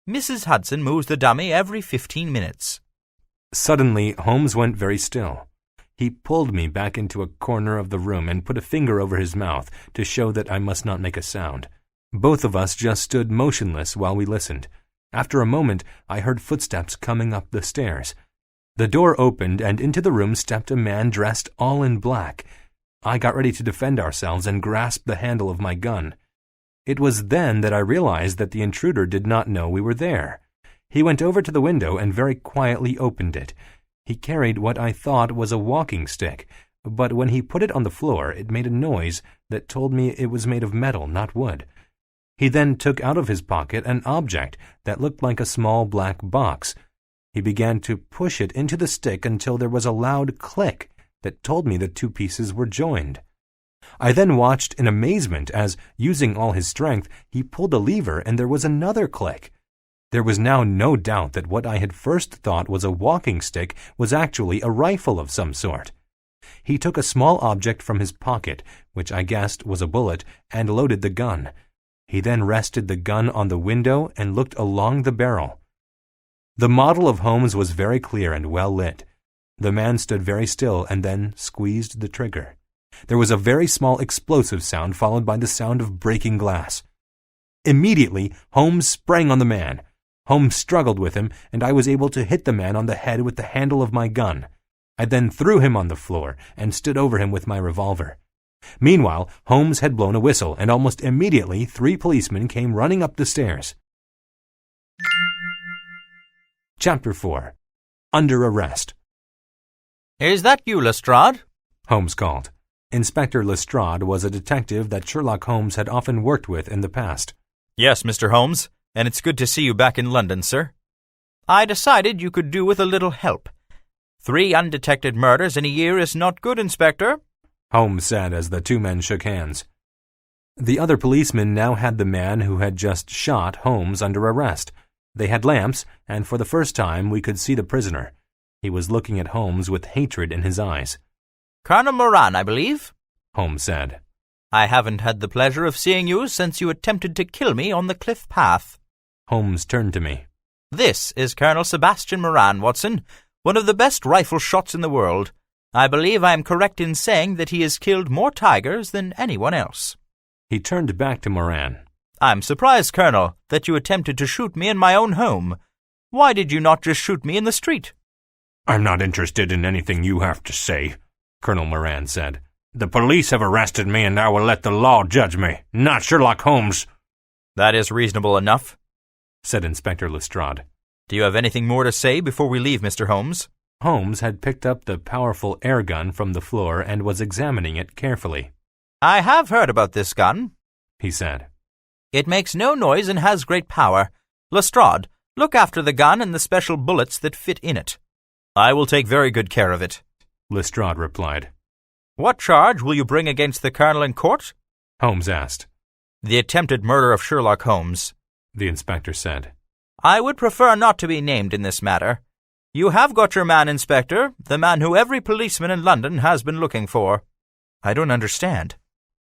Mrs. Hudson moves the dummy every 15 minutes. Suddenly, Holmes went very still. He pulled me back into a corner of the room and put a finger over his mouth to show that I must not make a sound. Both of us just stood motionless while we listened. After a moment, I heard footsteps coming up the stairs. The door opened, and into the room stepped a man dressed all in black. I got ready to defend ourselves and grasped the handle of my gun. It was then that I realized that the intruder did not know we were there. He went over to the window and very quietly opened it. He carried what I thought was a walking stick, but when he put it on the floor, it made a noise that told me it was made of metal, not wood. He then took out of his pocket an object that looked like a small black box. He began to push it into the stick until there was a loud click that told me the two pieces were joined. I then watched in amazement as, using all his strength, he pulled a lever and there was another click. There was now no doubt that what I had first thought was a walking stick was actually a rifle of some sort. He took a small object from his pocket, which I guessed was a bullet, and loaded the gun. He then rested the gun on the window and looked along the barrel. The model of Holmes was very clear and well lit. The man stood very still and then squeezed the trigger. There was a very small explosive sound followed by the sound of breaking glass. Immediately, Holmes sprang on the man. Holmes struggled with him, and I was able to hit the man on the head with the handle of my gun. I then threw him on the floor and stood over him with my revolver. Meanwhile, Holmes had blown a whistle, and almost immediately 3 policemen came running up the stairs. Chapter 4. Under Arrest. Is that you, Lestrade? Holmes called. Inspector Lestrade was a detective that Sherlock Holmes had often worked with in the past. Yes, Mr. Holmes, and it's good to see you back in London, sir. I decided you could do with a little help. 3 undetected murders in a year is not good, Inspector, Holmes said as the 2 men shook hands. The other policemen now had the man who had just shot Holmes under arrest. They had lamps, and for the first time we could see the prisoner. He was looking at Holmes with hatred in his eyes. Colonel Moran, I believe, Holmes said. I haven't had the pleasure of seeing you since you attempted to kill me on the cliff path. Holmes turned to me. This is Colonel Sebastian Moran, Watson, one of the best rifle shots in the world. I believe I am correct in saying that he has killed more tigers than anyone else. He turned back to Moran. I'm surprised, Colonel, that you attempted to shoot me in my own home. Why did you not just shoot me in the street? I'm not interested in anything you have to say, Colonel Moran said. The police have arrested me and I will let the law judge me, not Sherlock Holmes. That is reasonable enough, said Inspector Lestrade. Do you have anything more to say before we leave, Mr. Holmes? Holmes had picked up the powerful air gun from the floor and was examining it carefully. I have heard about this gun, he said. It makes no noise and has great power. Lestrade, look after the gun and the special bullets that fit in it. I will take very good care of it, Lestrade replied. What charge will you bring against the Colonel in court? Holmes asked. The attempted murder of Sherlock Holmes, the inspector said. I would prefer not to be named in this matter. You have got your man, Inspector, the man who every policeman in London has been looking for. I don't understand,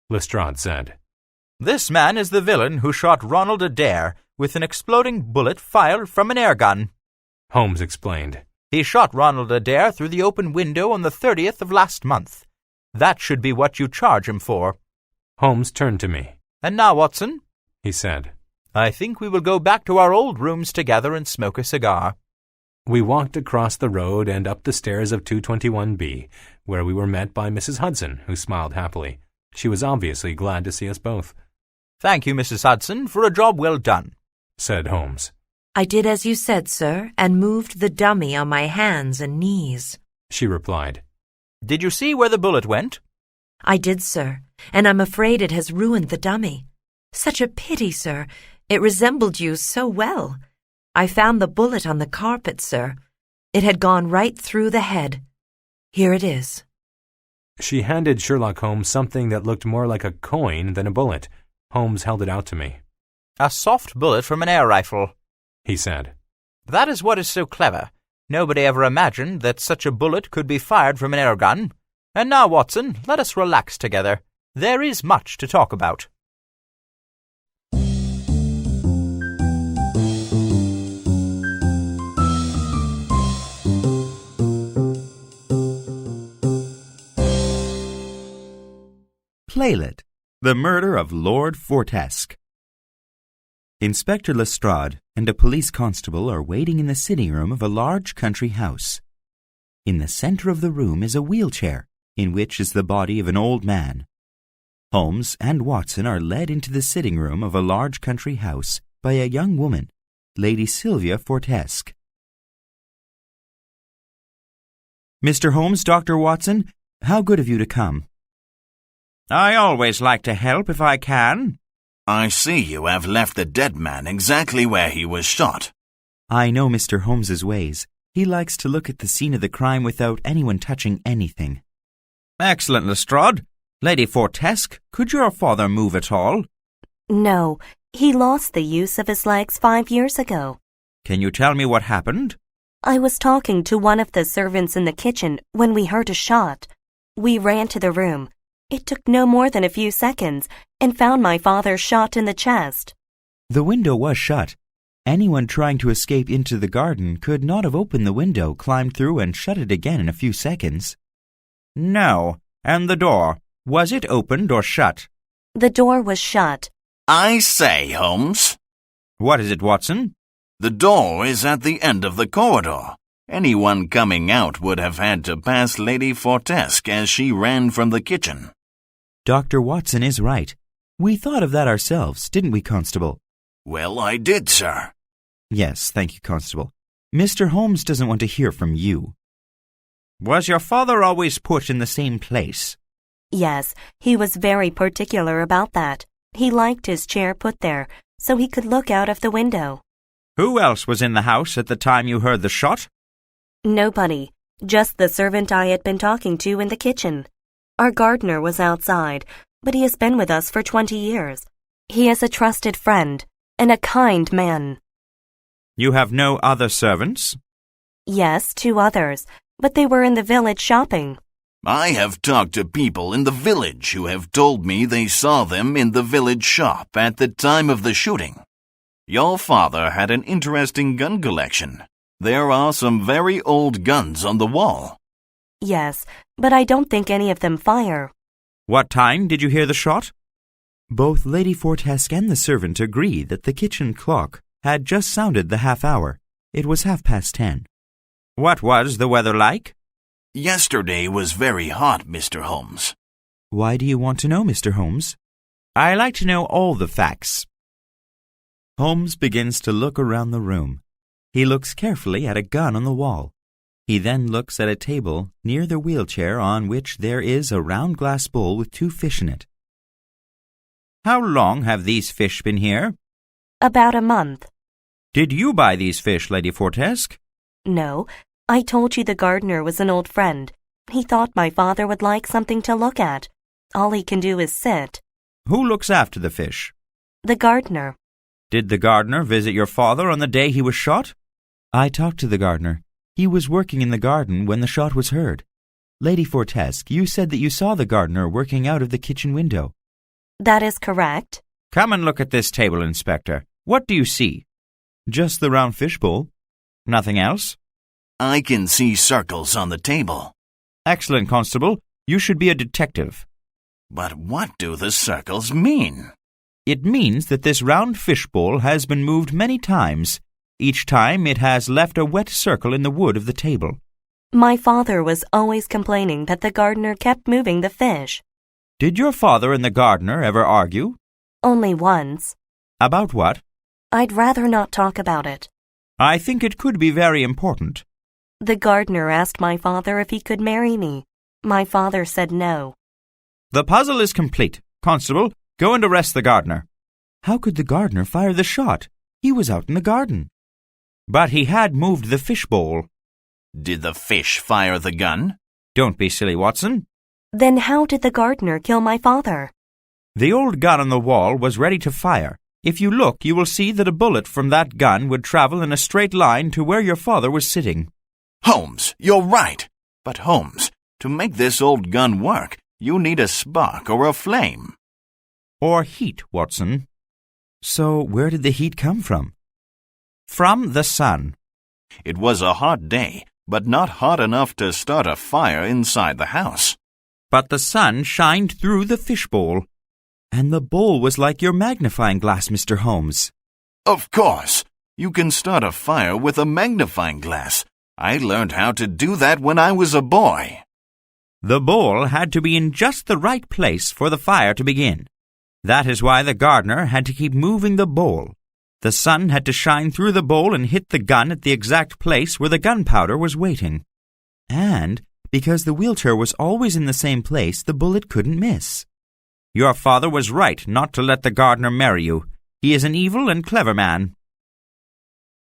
Lestrade said. This man is the villain who shot Ronald Adair with an exploding bullet fired from an air gun. Holmes explained. He shot Ronald Adair through the open window on the 30th of last month. That should be what you charge him for. Holmes turned to me. And now, Watson, he said, I think we will go back to our old rooms together and smoke a cigar. We walked across the road and up the stairs of 221B, where we were met by Mrs. Hudson, who smiled happily. She was obviously glad to see us both. Thank you, Mrs. Hudson, for a job well done, said Holmes. I did as you said, sir, and moved the dummy on my hands and knees, she replied. Did you see where the bullet went? I did, sir, and I'm afraid it has ruined the dummy. Such a pity, sir. It resembled you so well. I found the bullet on the carpet, sir. It had gone right through the head. Here it is. She handed Sherlock Holmes something that looked more like a coin than a bullet. Holmes held it out to me. A soft bullet from an air rifle, he said. That is what is so clever. Nobody ever imagined that such a bullet could be fired from an air gun. And now, Watson, let us relax together. There is much to talk about. Playlet, the murder of Lord Fortesque. Inspector Lestrade and a police constable are waiting in the sitting room of a large country house. In the center of the room is a wheelchair, in which is the body of an old man. Holmes and Watson are led into the sitting room of a large country house by a young woman, Lady Sylvia Fortesque. Mr. Holmes, Dr. Watson, how good of you to come. I always like to help if I can. I see you have left the dead man exactly where he was shot. I know Mr. Holmes's ways. He likes to look at the scene of the crime without anyone touching anything. Excellent, Lestrade. Lady Fortesque, could your father move at all? No, he lost the use of his legs 5 years ago. Can you tell me what happened? I was talking to one of the servants in the kitchen when we heard a shot. We ran to the room. It took no more than a few seconds and found my father shot in the chest. The window was shut. Anyone trying to escape into the garden could not have opened the window, climbed through, and shut it again in a few seconds. No. And the door, was it opened or shut? The door was shut. I say, Holmes. What is it, Watson? The door is at the end of the corridor. Anyone coming out would have had to pass Lady Fortesque as she ran from the kitchen. Dr. Watson is right. We thought of that ourselves, didn't we, Constable? Well, I did, sir. Yes, thank you, Constable. Mr. Holmes doesn't want to hear from you. Was your father always put in the same place? Yes, he was very particular about that. He liked his chair put there, so he could look out of the window. Who else was in the house at the time you heard the shot? Nobody, just the servant I had been talking to in the kitchen. Our gardener was outside, but he has been with us for 20 years. He is a trusted friend and a kind man. You have no other servants? Yes, 2 others, but they were in the village shopping. I have talked to people in the village who have told me they saw them in the village shop at the time of the shooting. Your father had an interesting gun collection. There are some very old guns on the wall. Yes, but I don't think any of them fire. What time did you hear the shot? Both Lady Fortesque and the servant agree that the kitchen clock had just sounded the half-hour. It was 10:30. What was the weather like? Yesterday was very hot, Mr. Holmes. Why do you want to know, Mr. Holmes? I like to know all the facts. Holmes begins to look around the room. He looks carefully at a gun on the wall. He then looks at a table near the wheelchair on which there is a round glass bowl with 2 fish in it. How long have these fish been here? About a month. Did you buy these fish, Lady Fortesque? No, I told you the gardener was an old friend. He thought my father would like something to look at. All he can do is sit. Who looks after the fish? The gardener. Did the gardener visit your father on the day he was shot? I talked to the gardener. He was working in the garden when the shot was heard. Lady Fortesque, you said that you saw the gardener working out of the kitchen window. That is correct. Come and look at this table, Inspector. What do you see? Just the round fishbowl. Nothing else? I can see circles on the table. Excellent, Constable. You should be a detective. But what do the circles mean? It means that this round fishbowl has been moved many times. Each time it has left a wet circle in the wood of the table. My father was always complaining that the gardener kept moving the fish. Did your father and the gardener ever argue? Only once. About what? I'd rather not talk about it. I think it could be very important. The gardener asked my father if he could marry me. My father said no. The puzzle is complete. Constable, go and arrest the gardener. How could the gardener fire the shot? He was out in the garden. But he had moved the fishbowl. Did the fish fire the gun? Don't be silly, Watson. Then how did the gardener kill my father? The old gun on the wall was ready to fire. If you look, you will see that a bullet from that gun would travel in a straight line to where your father was sitting. Holmes, you're right. But Holmes, to make this old gun work, you need a spark or a flame. Or heat, Watson. So where did the heat come from? From the sun. It was a hot day, but not hot enough to start a fire inside the house. But the sun shined through the fishbowl. And the bowl was like your magnifying glass, Mr. Holmes. Of course. You can start a fire with a magnifying glass. I learned how to do that when I was a boy. The bowl had to be in just the right place for the fire to begin. That is why the gardener had to keep moving the bowl. The sun had to shine through the bowl and hit the gun at the exact place where the gunpowder was waiting. And because the wheelchair was always in the same place, the bullet couldn't miss. Your father was right not to let the gardener marry you. He is an evil and clever man.